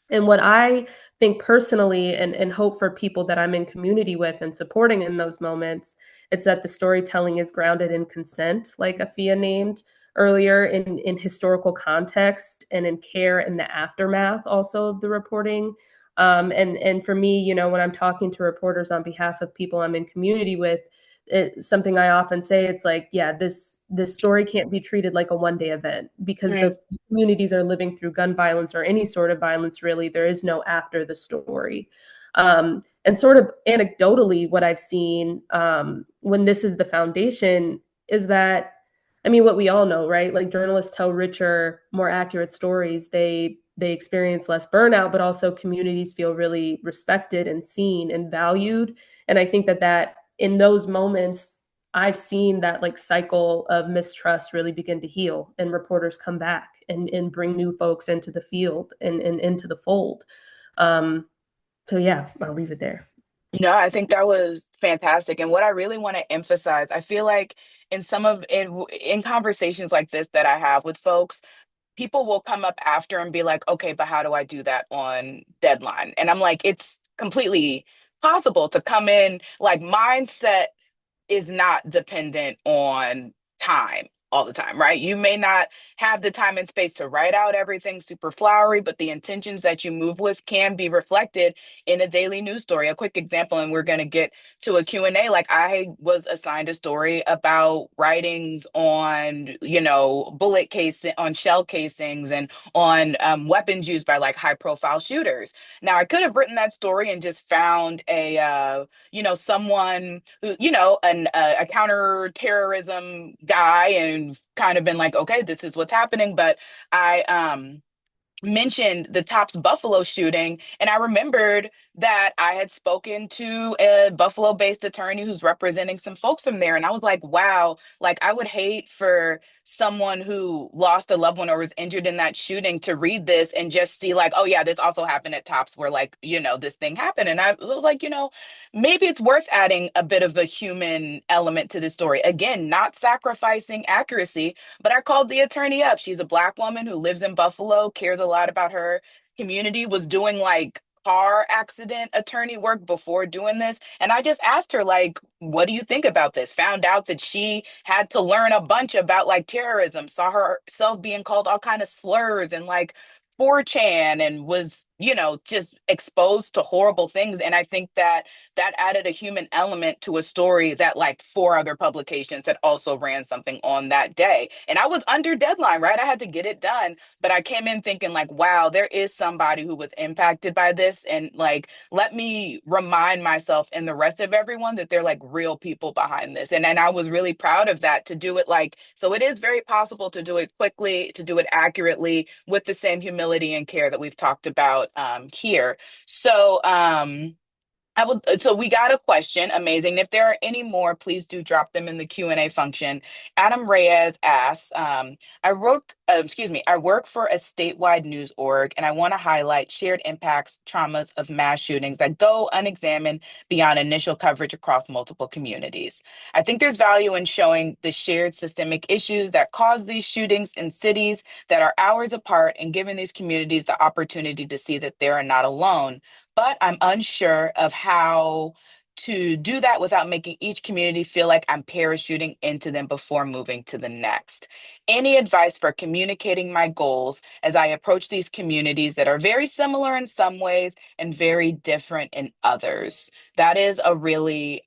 And what I think personally and hope for people that I'm in community with and supporting in those moments, it's that the storytelling is grounded in consent, like Afea named earlier, in historical context and in care in the aftermath also of the reporting. And for me, when I'm talking to reporters on behalf of people I'm in community with, it's something I often say. It's like, yeah, this story can't be treated like a one day event because Mm. the communities are living through gun violence or any sort of violence. Really, there is no after the story. And sort of anecdotally, what I've seen when this is the foundation is that, I mean, what we all know, right? Like journalists tell richer, more accurate stories. They experience less burnout, but also communities feel really respected and seen and valued. And I think that in those moments, I've seen that like cycle of mistrust really begin to heal and reporters come back and bring new folks into the field and into the fold. Um, so yeah, I'll leave it there. No, I think that was fantastic. And what I really want to emphasize, I feel like in conversations like this that I have with folks, people will come up after and be like, okay, but how do I do that on deadline? And I'm like, it's completely possible to come in, like mindset is not dependent on time all the time, right? You may not have the time and space to write out everything super flowery, but the intentions that you move with can be reflected in a daily news story. A quick example, and we're going to get to a Q&A. Like I was assigned a story about writings on, bullet casing, on shell casings and on weapons used by like high profile shooters. Now I could have written that story and just found someone who, a counterterrorism guy and kind of been like, okay, this is what's happening. But I mentioned the Tops Buffalo shooting, and I remembered that I had spoken to a Buffalo-based attorney who's representing some folks from there, and I was like, wow, like I would hate for someone who lost a loved one or was injured in that shooting to read this and just see like, oh yeah, this also happened at Tops where like, this thing happened. And I was like, maybe it's worth adding a bit of a human element to this story. Again, not sacrificing accuracy, but I called the attorney up. She's a Black woman who lives in Buffalo, cares a lot about her community, was doing like car accident attorney work before doing this. And I just asked her, like, what do you think about this? Found out that she had to learn a bunch about like terrorism, saw herself being called all kind of slurs and like 4chan and was, just exposed to horrible things. And I think that added a human element to a story that like four other publications had also ran something on that day. And I was under deadline, right? I had to get it done. But I came in thinking like, wow, there is somebody who was impacted by this. And like, let me remind myself and the rest of everyone that they're like real people behind this. And I was really proud of that, to do it like, so it is very possible to do it quickly, to do it accurately with the same humility and care that we've talked about here. So, so we got a question. Amazing. If there are any more, please do drop them in the Q&A function. Adam Reyes asks, I work for a statewide news org, and I want to highlight shared impacts, traumas of mass shootings that go unexamined beyond initial coverage across multiple communities. I think there's value in showing the shared systemic issues that cause these shootings in cities that are hours apart and giving these communities the opportunity to see that they are not alone, but I'm unsure of how to do that without making each community feel like I'm parachuting into them before moving to the next. Any advice for communicating my goals as I approach these communities that are very similar in some ways and very different in others? That is a really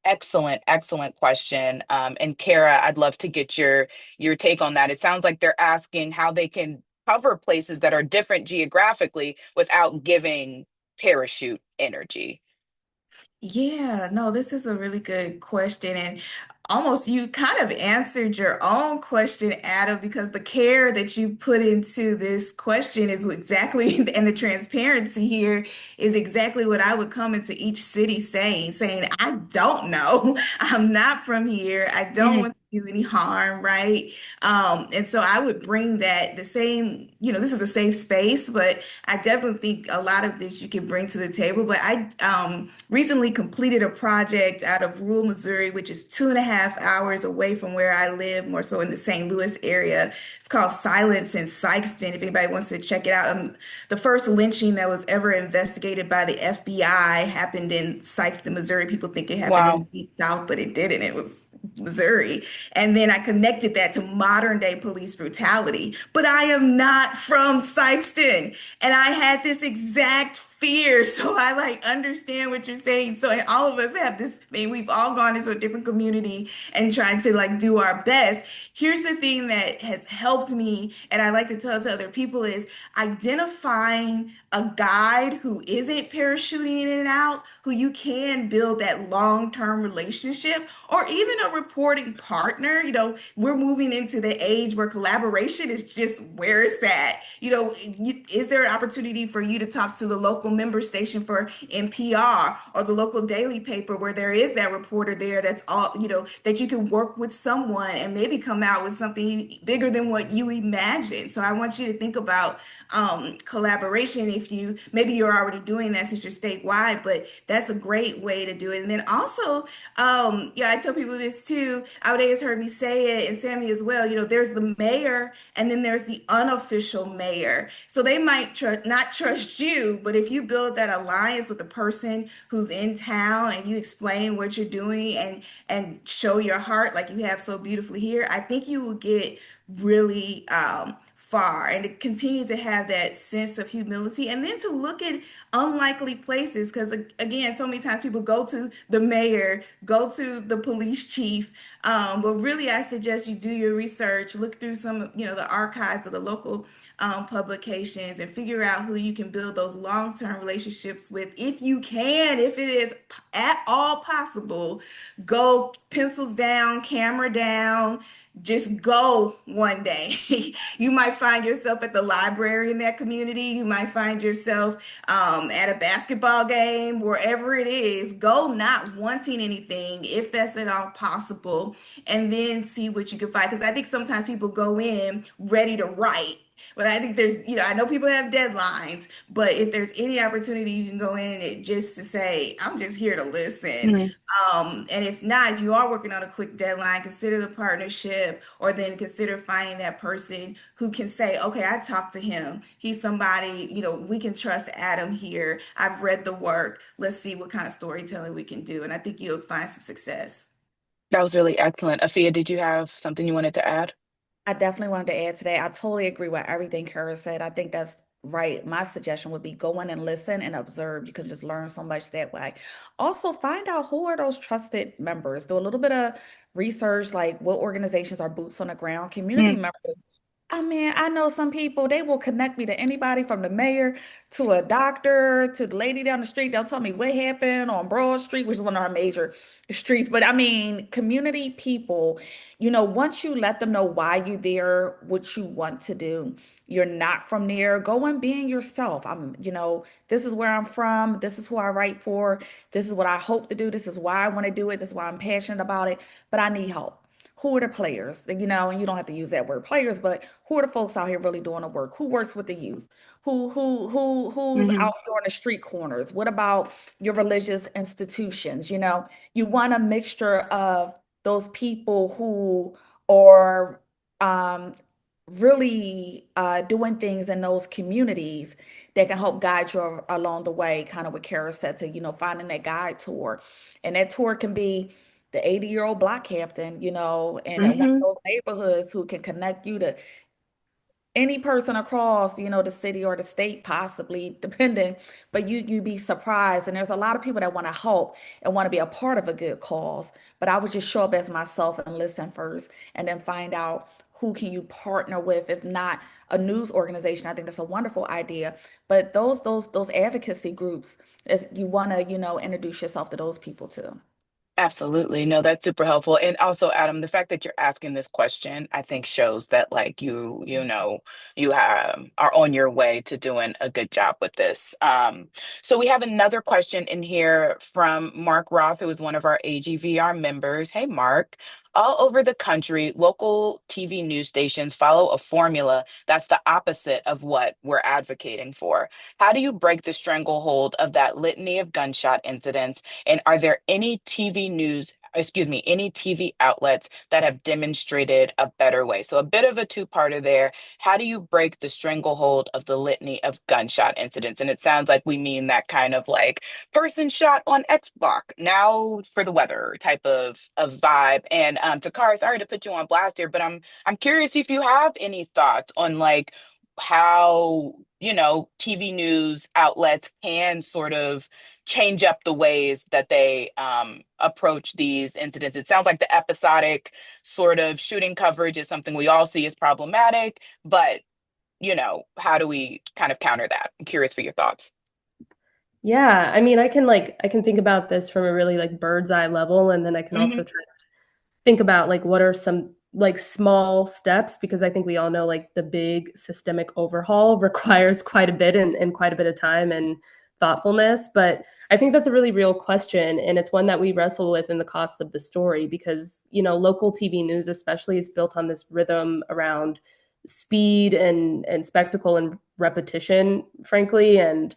excellent question. And Cara, I'd love to get your take on that. It sounds like they're asking how they can cover places that are different geographically without giving parachute energy. Yeah, no, this is a really good question. And almost you kind of answered your own question, Adam, because the care that you put into this question is exactly, and the transparency here is exactly what I would come into each city saying, I don't know. I'm not from here. I don't Mhm. want to do any harm, right? And so I would bring that the same, this is a safe space, but I definitely think a lot of this you can bring to the table. But I recently completed a project out of rural Missouri, which is 2.5 hours away from where I live, more so in the St. Louis area. It's called Silence in Sikeston, if anybody wants to check it out. The first lynching that was ever investigated by the FBI happened in Sikeston, Missouri. People think it happened in Wow. the Deep South, but it didn't. It was Missouri. And then I connected that to modern day police brutality. But I am not from Sikeston. And I had this exact fear. So I like understand what you're saying. So and all of us have this thing. We've all gone into a different community and tried to like do our best. Here's the thing that has helped me, and I like to tell to other people is identifying a guide who isn't parachuting in and out, who you can build that long-term relationship, or even a reporting partner. We're moving into the age where collaboration is just where it's at. Is there an opportunity for you to talk to the local member station for NPR or the local daily paper where there is that reporter there that's all, that you can work with someone and maybe come out with something bigger than what you imagined. So I want you to think about collaboration. If you maybe you're already doing that since you're statewide, but that's a great way to do it. And then also, yeah, I tell people this too. Abené has heard me say it, and Sammy as well. You know, there's the mayor, and then there's the unofficial mayor. So they might not trust you, but if you build that alliance with the person who's in town and you explain what you're doing and show your heart like you have so beautifully here, I think you will get really far and to continue to have that sense of humility and then to look at unlikely places because again so many times people go to the mayor, go to the police chief, but really I suggest you do your research, look through some the archives of the local publications and figure out who you can build those long-term relationships with. If you can, if it is at all possible, go pencils down, camera down, just go one day. You might find yourself at the library in that community. You might find yourself at a basketball game, wherever it is. Go not wanting anything, if that's at all possible, and then see what you can find. Because I think sometimes people go in ready to write. But I think there's, I know people have deadlines, but if there's any opportunity you can go in it just to say, I'm just here to listen. Mhm. And if not, if you are working on a quick deadline, consider the partnership or then consider finding that person who can say, okay, I talked to him. He's somebody, we can trust Adam here. I've read the work. Let's see what kind of storytelling we can do. And I think you'll find some success. That was really excellent. Afia, did you have something you wanted to add? I definitely wanted to add today. I totally agree with everything Cara said. I think that's right. My suggestion would be go in and listen and observe. You can just learn so much that way. Also, find out who are those trusted members. Do a little bit of research, like what organizations are boots on the ground, community Mm, members. I mean, I know some people, they will connect me to anybody from the mayor to a doctor to the lady down the street. They'll tell me what happened on Broad Street, which is one of our major streets. But I mean, community people, once you let them know why you're there, what you want to do, you're not from there, go and being yourself. This is where I'm from. This is who I write for. This is what I hope to do. This is why I want to do it. This is why I'm passionate about it, but I need help. Who are the players? And you don't have to use that word players, but who are the folks out here really doing the work? Who works with the youth? Who's mhm. out here on the street corners? What about your religious institutions? You want a mixture of those people who are really doing things in those communities that can help guide you along the way, kind of what Cara said to, finding that guide tour. And that tour can be the 80-year-old block captain, and one of Mhm. those neighborhoods who can connect you to any person across, the city or the state, possibly, depending, but you'd be surprised. And there's a lot of people that want to help and want to be a part of a good cause. But I would just show up as myself and listen first, and then find out who can you partner with. If not a news organization, I think that's a wonderful idea. But those advocacy groups, is you want to, introduce yourself to those people too. Absolutely. No, that's super helpful. And also, Adam, the fact that you're asking this question, I think shows that like you are on your way to doing a good job with this. So we have another question in here from Mark Roth, who is one of our AGVR members. Hey, Mark. All over the country, local TV news stations follow a formula that's the opposite of what we're advocating for. How do you break the stranglehold of that litany of gunshot incidents? And are there any TV outlets that have demonstrated a better way? So a bit of a two-parter there. How do you break the stranglehold of the litany of gunshot incidents? And it sounds like we mean that kind of like person shot on X block, now for the weather type of vibe. And Takara, sorry to put you on blast here, but I'm curious if you have any thoughts on like how TV news outlets can sort of change up the ways that they approach these incidents. It sounds like the episodic sort of shooting coverage is something we all see as problematic, but how do we kind of counter that? I'm curious for your thoughts. Yeah, I mean, I can think about this from a really like bird's eye level, and then I can also Hmm. try to think about like what are some like small steps, because I think we all know like the big systemic overhaul requires quite a bit and quite a bit of time and thoughtfulness. But I think that's a really real question, and it's one that we wrestle with in the cost of the story, because local TV news especially is built on this rhythm around speed and spectacle and repetition, frankly. And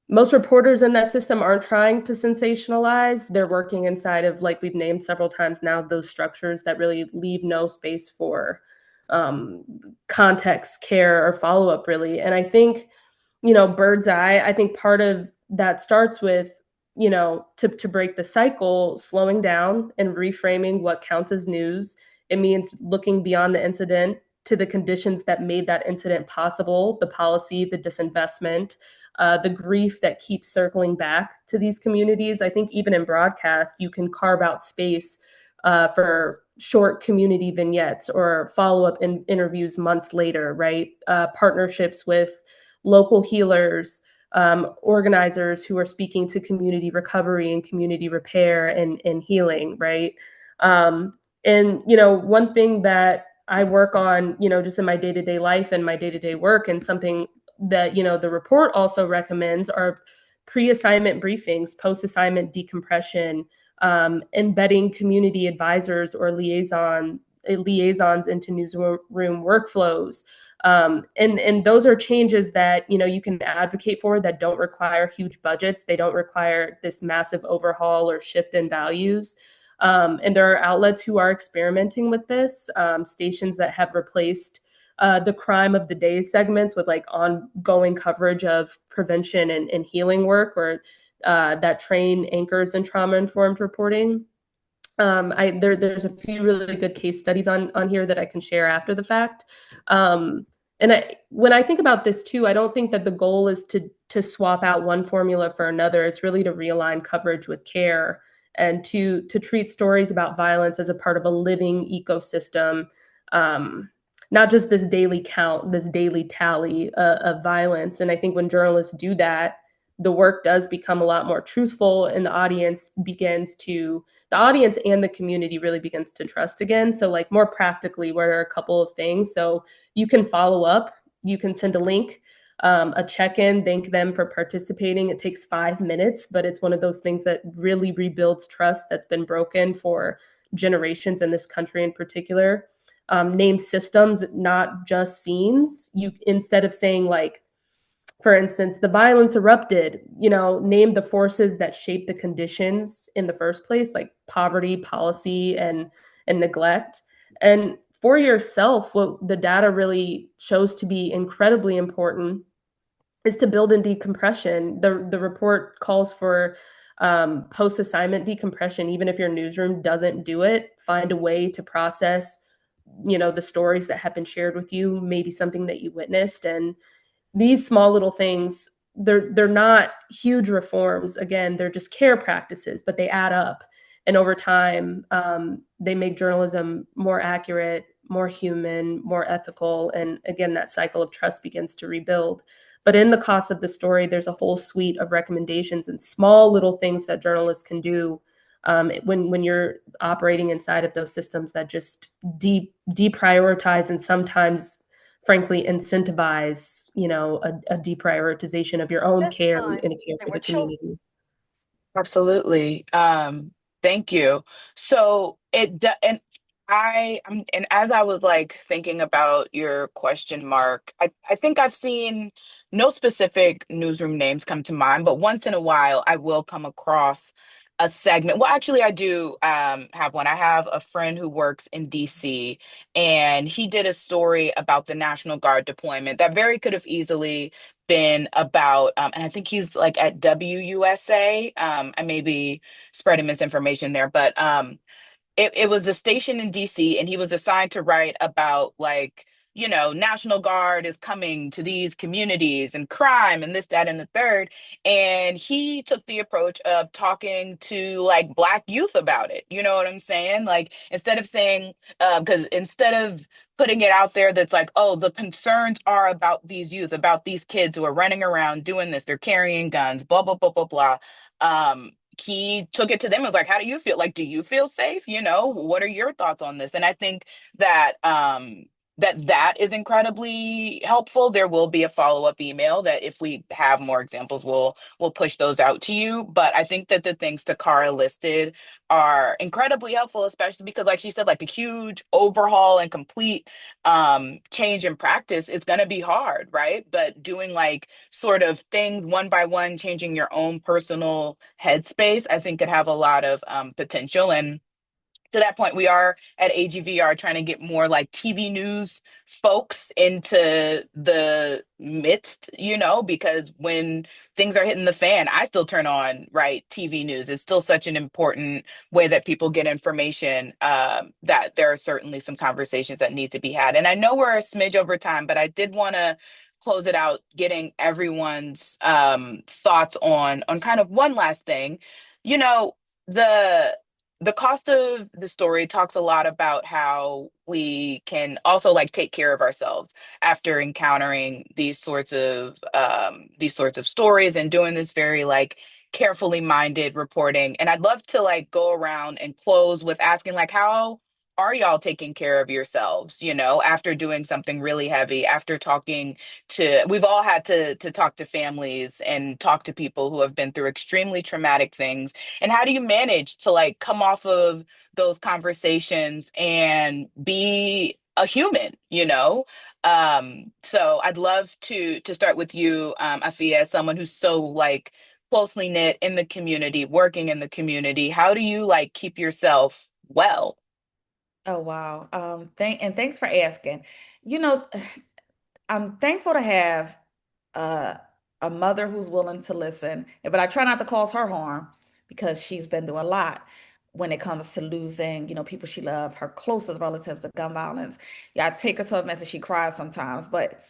most reporters in that system aren't trying to sensationalize. They're working inside of, like we've named several times now, those structures that really leave no space for um, context, care, or follow up, really. And I think, bird's eye, I think part of that starts with, to break the cycle, slowing down and reframing what counts as news. It means looking beyond the incident to the conditions that made that incident possible, the policy, the disinvestment, the grief that keeps circling back to these communities. I think even in broadcast, you can carve out space for short community vignettes or follow-up interviews months later, right? Partnerships with local healers, organizers who are speaking to community recovery and community repair and healing, right? And one thing that I work on, just in my day-to-day life and my day-to-day work, and something that the report also recommends, are pre-assignment briefings, post-assignment decompression, embedding community advisors or liaisons into newsroom workflows. And those are changes that you can advocate for, that don't require huge budgets. They don't require this massive overhaul or shift in values. And there are outlets who are experimenting with this, stations that have replaced the crime of the day segments with like ongoing coverage of prevention and healing work, or that train anchors in trauma-informed reporting. There's a few really good case studies on here that I can share after the fact. And when I think about this too, I don't think that the goal is to swap out one formula for another. It's really to realign coverage with care, and to treat stories about violence as a part of a living ecosystem, not just this daily count, this daily tally of violence. And I think when journalists do that, the work does become a lot more truthful, and the audience and the community really begins to trust again. So like more practically, what are a couple of things? So you can follow up, you can send a link, a check-in, thank them for participating. It takes 5 minutes, but it's one of those things that really rebuilds trust that's been broken for generations in this country in particular. Name systems, not just scenes. You, instead of saying like, for instance, the violence erupted, name the forces that shape the conditions in the first place, like poverty, policy, and neglect. And for yourself, what the data really shows to be incredibly important is to build in decompression. The report calls for post-assignment decompression. Even if your newsroom doesn't do it, find a way to process, the stories that have been shared with you, maybe something that you witnessed. And these small little things, they're not huge reforms. Again, they're just care practices, but they add up. And over time, they make journalism more accurate, more human, more ethical. And again, that cycle of trust begins to rebuild. But in the cost of the story, there's a whole suite of recommendations and small little things that journalists can do when you're operating inside of those systems that just deprioritize and sometimes, frankly, incentivize, a deprioritization of your own care and a care for the community. Absolutely. Thank you. So and as I was like thinking about your question, Mark, I think I've seen no specific newsroom names come to mind, but once in a while I will come across a segment. Well, actually, I do have one. I have a friend who works in DC, and he did a story about the National Guard deployment that very could have easily been about, and I think he's like at WUSA. I may be spreading misinformation there, but it was a station in DC, and he was assigned to write about like, National Guard is coming to these communities and crime and this, that, and the third. And he took the approach of talking to like Black youth about it. You know what I'm saying? Like instead of saying, because instead of putting it out there that's like, oh, the concerns are about these youth, about these kids who are running around doing this, they're carrying guns, blah, blah, blah, blah, blah. He took it to them and was like, how do you feel? Like, do you feel safe? What are your thoughts on this? And I think that that is incredibly helpful. There will be a follow-up email that if we have more examples, we'll push those out to you. But I think that the things Takara listed are incredibly helpful, especially because, like she said, like a huge overhaul and complete change in practice is going to be hard, right? But doing like sort of things one by one, changing your own personal headspace, I think could have a lot of potential. And to that point, we are at AGVR trying to get more like TV news folks into the midst, because when things are hitting the fan, I still turn on, right, TV news. It's still such an important way that people get information, that there are certainly some conversations that need to be had. And I know we're a smidge over time, but I did want to close it out getting everyone's thoughts on kind of one last thing. You know, the the cost of the story talks a lot about how we can also like take care of ourselves after encountering these sorts of stories and doing this very like carefully minded reporting. And I'd love to like go around and close with asking like, how are y'all taking care of yourselves, after doing something really heavy, after talking to, we've all had to talk to families and talk to people who have been through extremely traumatic things, and how do you manage to like come off of those conversations and be a human, so I'd love to start with you, Afia, as someone who's so like closely knit in the community, working in the community. How do you like keep yourself well? Oh, wow. Thanks for asking. You know, I'm thankful to have uh, a mother who's willing to listen, but I try not to cause her harm because she's been through a lot when it comes to losing, people she loved, her closest relatives to gun violence. Yeah, I take her to events and she cries sometimes, but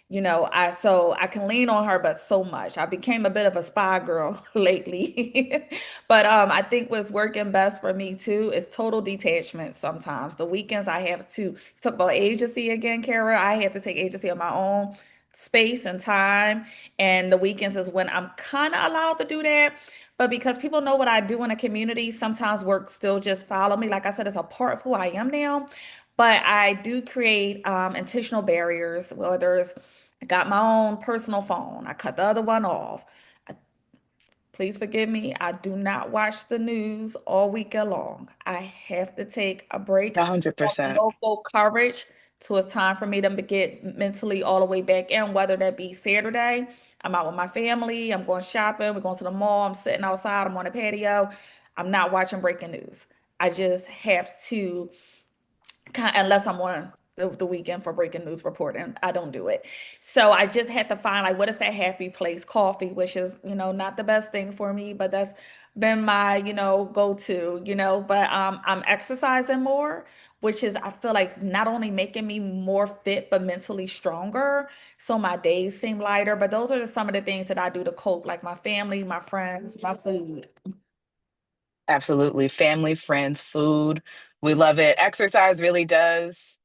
I can lean on her, but so much. I became a bit of a spy girl lately. But I think what's working best for me too is total detachment sometimes. The weekends I have to talk about agency again, Cara. I have to take agency of my own space and time. And the weekends is when I'm kind of allowed to do that. But because people know what I do in a community, sometimes work still just follow me. Like I said, it's a part of who I am now. But I do create intentional barriers, whether it's I got my own personal phone. I cut the other one off. I, please forgive me. I do not watch the news all weekend long. I have to take a break from the 100%. local coverage till it's time for me to get mentally all the way back in, whether that be Saturday. I'm out with my family. I'm going shopping. We're going to the mall. I'm sitting outside. I'm on a patio. I'm not watching breaking news. I just have to unless I'm on the weekend for breaking news reporting, I don't do it. So I just had to find like what is that happy place coffee, which is, not the best thing for me, but that's been my, go-to, but I'm exercising more, which is I feel like not only making me more fit, but mentally stronger. So my days seem lighter. But those are just some of the things that I do to cope, like my family, my friends, my food. Absolutely. Family, friends, food. We love it. Exercise really does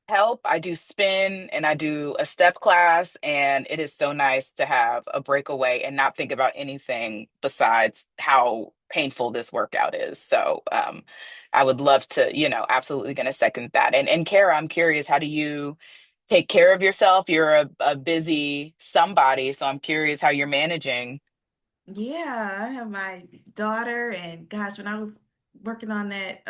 help. I do spin and I do a step class, and it is so nice to have a breakaway and not think about anything besides how painful this workout is. So I would love to, absolutely going to second that. And Kara, I'm curious, how do you take care of yourself? You're a busy somebody, so I'm curious how you're managing. Yeah, I have my daughter, and gosh, when I was working on that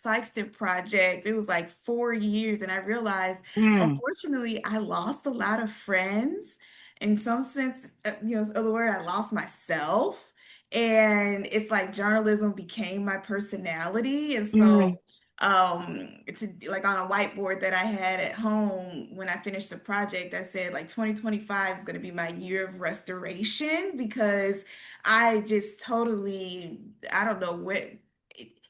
Sykeston project, it was like 4 years, and I realized, Mm, unfortunately, I lost a lot of friends. In some sense, of the word, I lost myself, and it's like journalism became my personality, and so mm, to like on a whiteboard that I had at home when I finished the project, I said like 2025 is going to be my year of restoration because I just totally, I don't know what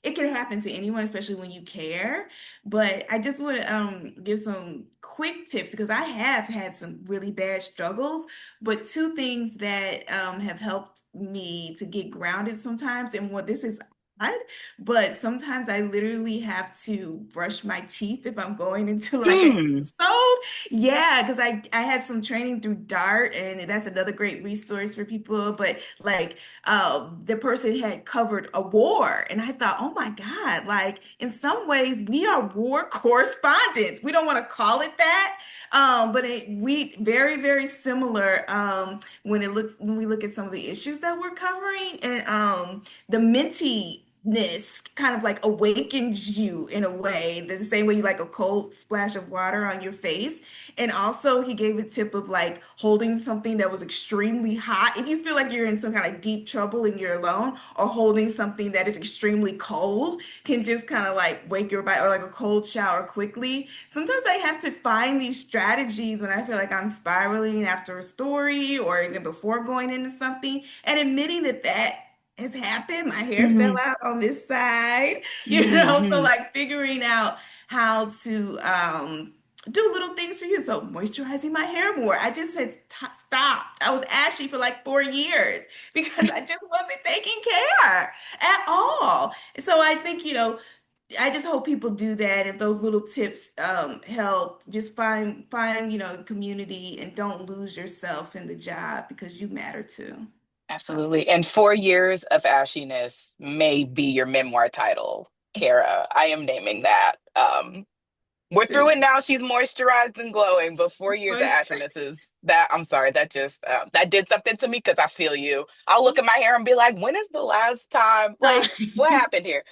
it can happen to anyone, especially when you care. But I just want to give some quick tips because I have had some really bad struggles. But two things that have helped me to get grounded sometimes, and what this is odd, but sometimes I literally have to brush my teeth if I'm going into like an mm. episode. Yeah, because I had some training through Dart, and that's another great resource for people. But like, the person had covered a war, and I thought, oh my God, like in some ways we are war correspondents. We don't want to call it that, but we very very similar when we look at some of the issues that we're covering, and the mentee ness kind of like awakens you in a way, the same way you like a cold splash of water on your face. And also he gave a tip of like holding something that was extremely hot if you feel like you're in some kind of deep trouble and you're alone, or holding something that is extremely cold can just kind of like wake your body, or like a cold shower quickly. Sometimes I have to find these strategies when I feel like I'm spiraling after a story or even before going into something, and admitting that that has happened. My hair fell Mhm. out on this side, so Mhm. like figuring out how to do little things for you. So moisturizing my hair more. I just said stop. I was ashy for like 4 years because I just wasn't taking care at all. So I think, I just hope people do that. If those little tips help, just find, community, and don't lose yourself in the job because you matter too. So. Absolutely. And 4 years of ashiness may be your memoir title, Cara. I am naming that. We're through it now. She's moisturized and glowing, but 4 years of ashiness is that. I'm sorry, that just that did something to me because I feel you. I'll look at my hair and be like, when is the last time? Like, what happened here?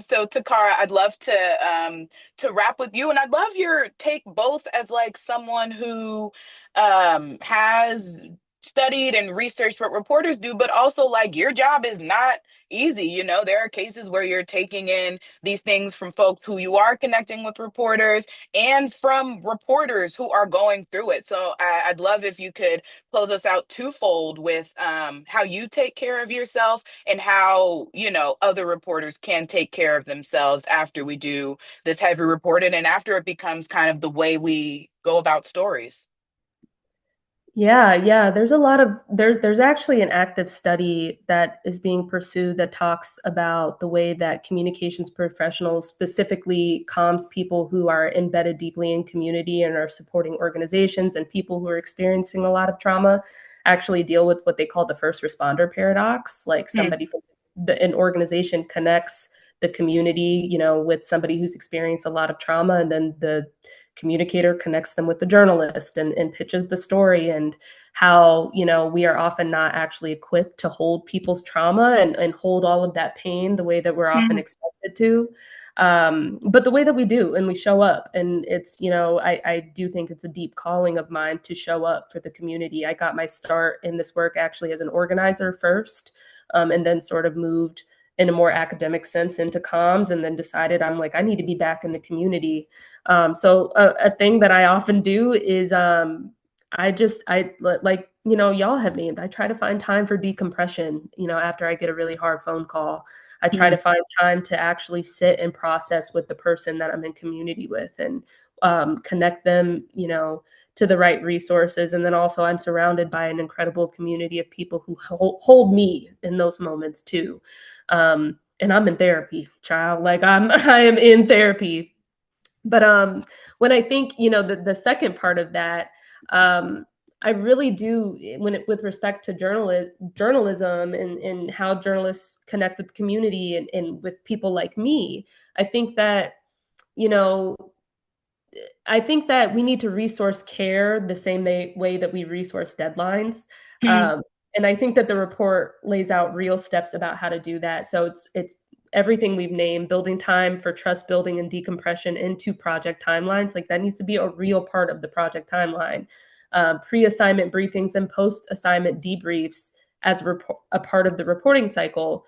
So Takara, I'd love to wrap with you, and I'd love your take both as like someone who has studied and researched what reporters do, but also like your job is not easy. There are cases where you're taking in these things from folks who you are connecting with reporters and from reporters who are going through it. So I'd love if you could close us out twofold with how you take care of yourself and how, other reporters can take care of themselves after we do this heavy reporting and after it becomes kind of the way we go about stories. Yeah, yeah. There's actually an active study that is being pursued that talks about the way that communications professionals, specifically comms people who are embedded deeply in community and are supporting organizations and people who are experiencing a lot of trauma, actually deal with what they call the first responder paradox. Like Mm, somebody from an organization connects the community, with somebody who's experienced a lot of trauma, and then the communicator connects them with the journalist and pitches the story, and how we are often not actually equipped to hold people's trauma and hold all of that pain the way that we're often mm, expected to, but the way that we do, and we show up. And it's I do think it's a deep calling of mine to show up for the community. I got my start in this work actually as an organizer first, and then sort of moved in a more academic sense into comms, and then decided I'm like, I need to be back in the community. So a thing that I often do is like, y'all have named, I try to find time for decompression. After I get a really hard phone call, I try to mm, find time to actually sit and process with the person that I'm in community with, and connect them, to the right resources. And then also I'm surrounded by an incredible community of people who hold me in those moments too. And I'm in therapy, child. Like I am in therapy. But when I think, the second part of that, um, I really do, with respect to journalism, and how journalists connect with community, and with people like me, I think that, you know, I think that we need to resource care the same way that we resource deadlines. mm, Um, and I think that the report lays out real steps about how to do that. So it's everything we've named: building time for trust building and decompression into project timelines. Like that needs to be a real part of the project timeline. Pre-assignment briefings and post-assignment debriefs as a part of the reporting cycle.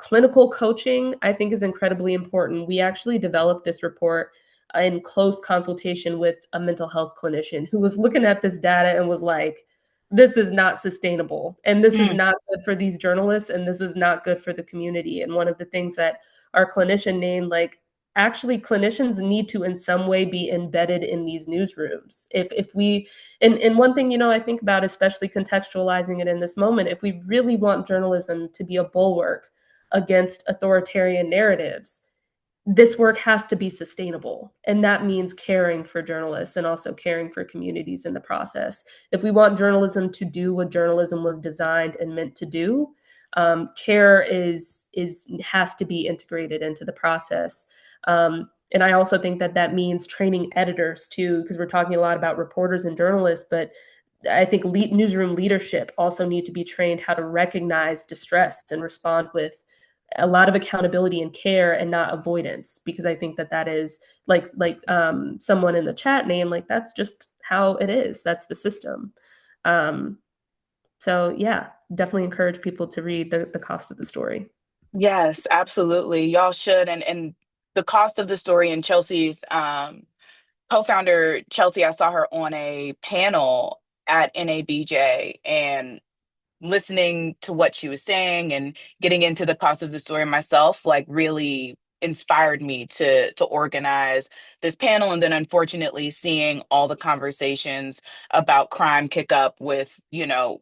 Clinical coaching, I think, is incredibly important. We actually developed this report in close consultation with a mental health clinician who was looking at this data and was like, this is not sustainable. And this is mm. not good for these journalists. And this is not good for the community. And one of the things that our clinician named, like, actually clinicians need to in some way be embedded in these newsrooms. If we, and one thing, I think about, especially contextualizing it in this moment, if we really want journalism to be a bulwark against authoritarian narratives, this work has to be sustainable. And that means caring for journalists and also caring for communities in the process. If we want journalism to do what journalism was designed and meant to do, care has to be integrated into the process. And I also think that that means training editors too, because we're talking a lot about reporters and journalists, but I think newsroom leadership also need to be trained how to recognize distress and respond with a lot of accountability and care and not avoidance, because I think that that is someone in the chat name, like that's just how it is. That's the system. So yeah, definitely encourage people to read the cost of the story. Yes, absolutely. Y'all should. And the cost of the story, and Chelsea's co-founder, Chelsea, I saw her on a panel at NABJ, and listening to what she was saying and getting into the cost of the story myself, like really inspired me to organize this panel. And then unfortunately seeing all the conversations about crime kick up with,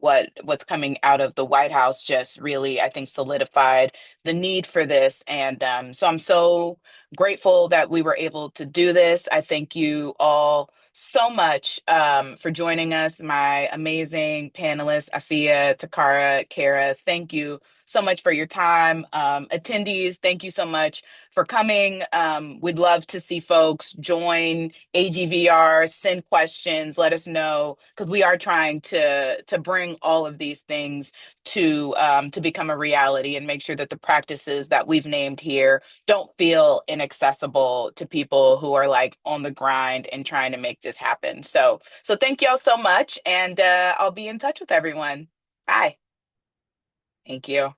what's coming out of the White House just really, I think, solidified the need for this. And so I'm so grateful that we were able to do this. I thank you all so much for joining us, my amazing panelists, Afea, Takara, Cara. Thank you so much for your time. Attendees, thank you so much for coming. We'd love to see folks join AGVR, send questions, let us know, because we are trying to bring all of these things to become a reality and make sure that the practices that we've named here don't feel inaccessible to people who are like on the grind and trying to make this happen. So thank y'all so much, and I'll be in touch with everyone. Bye. Thank you.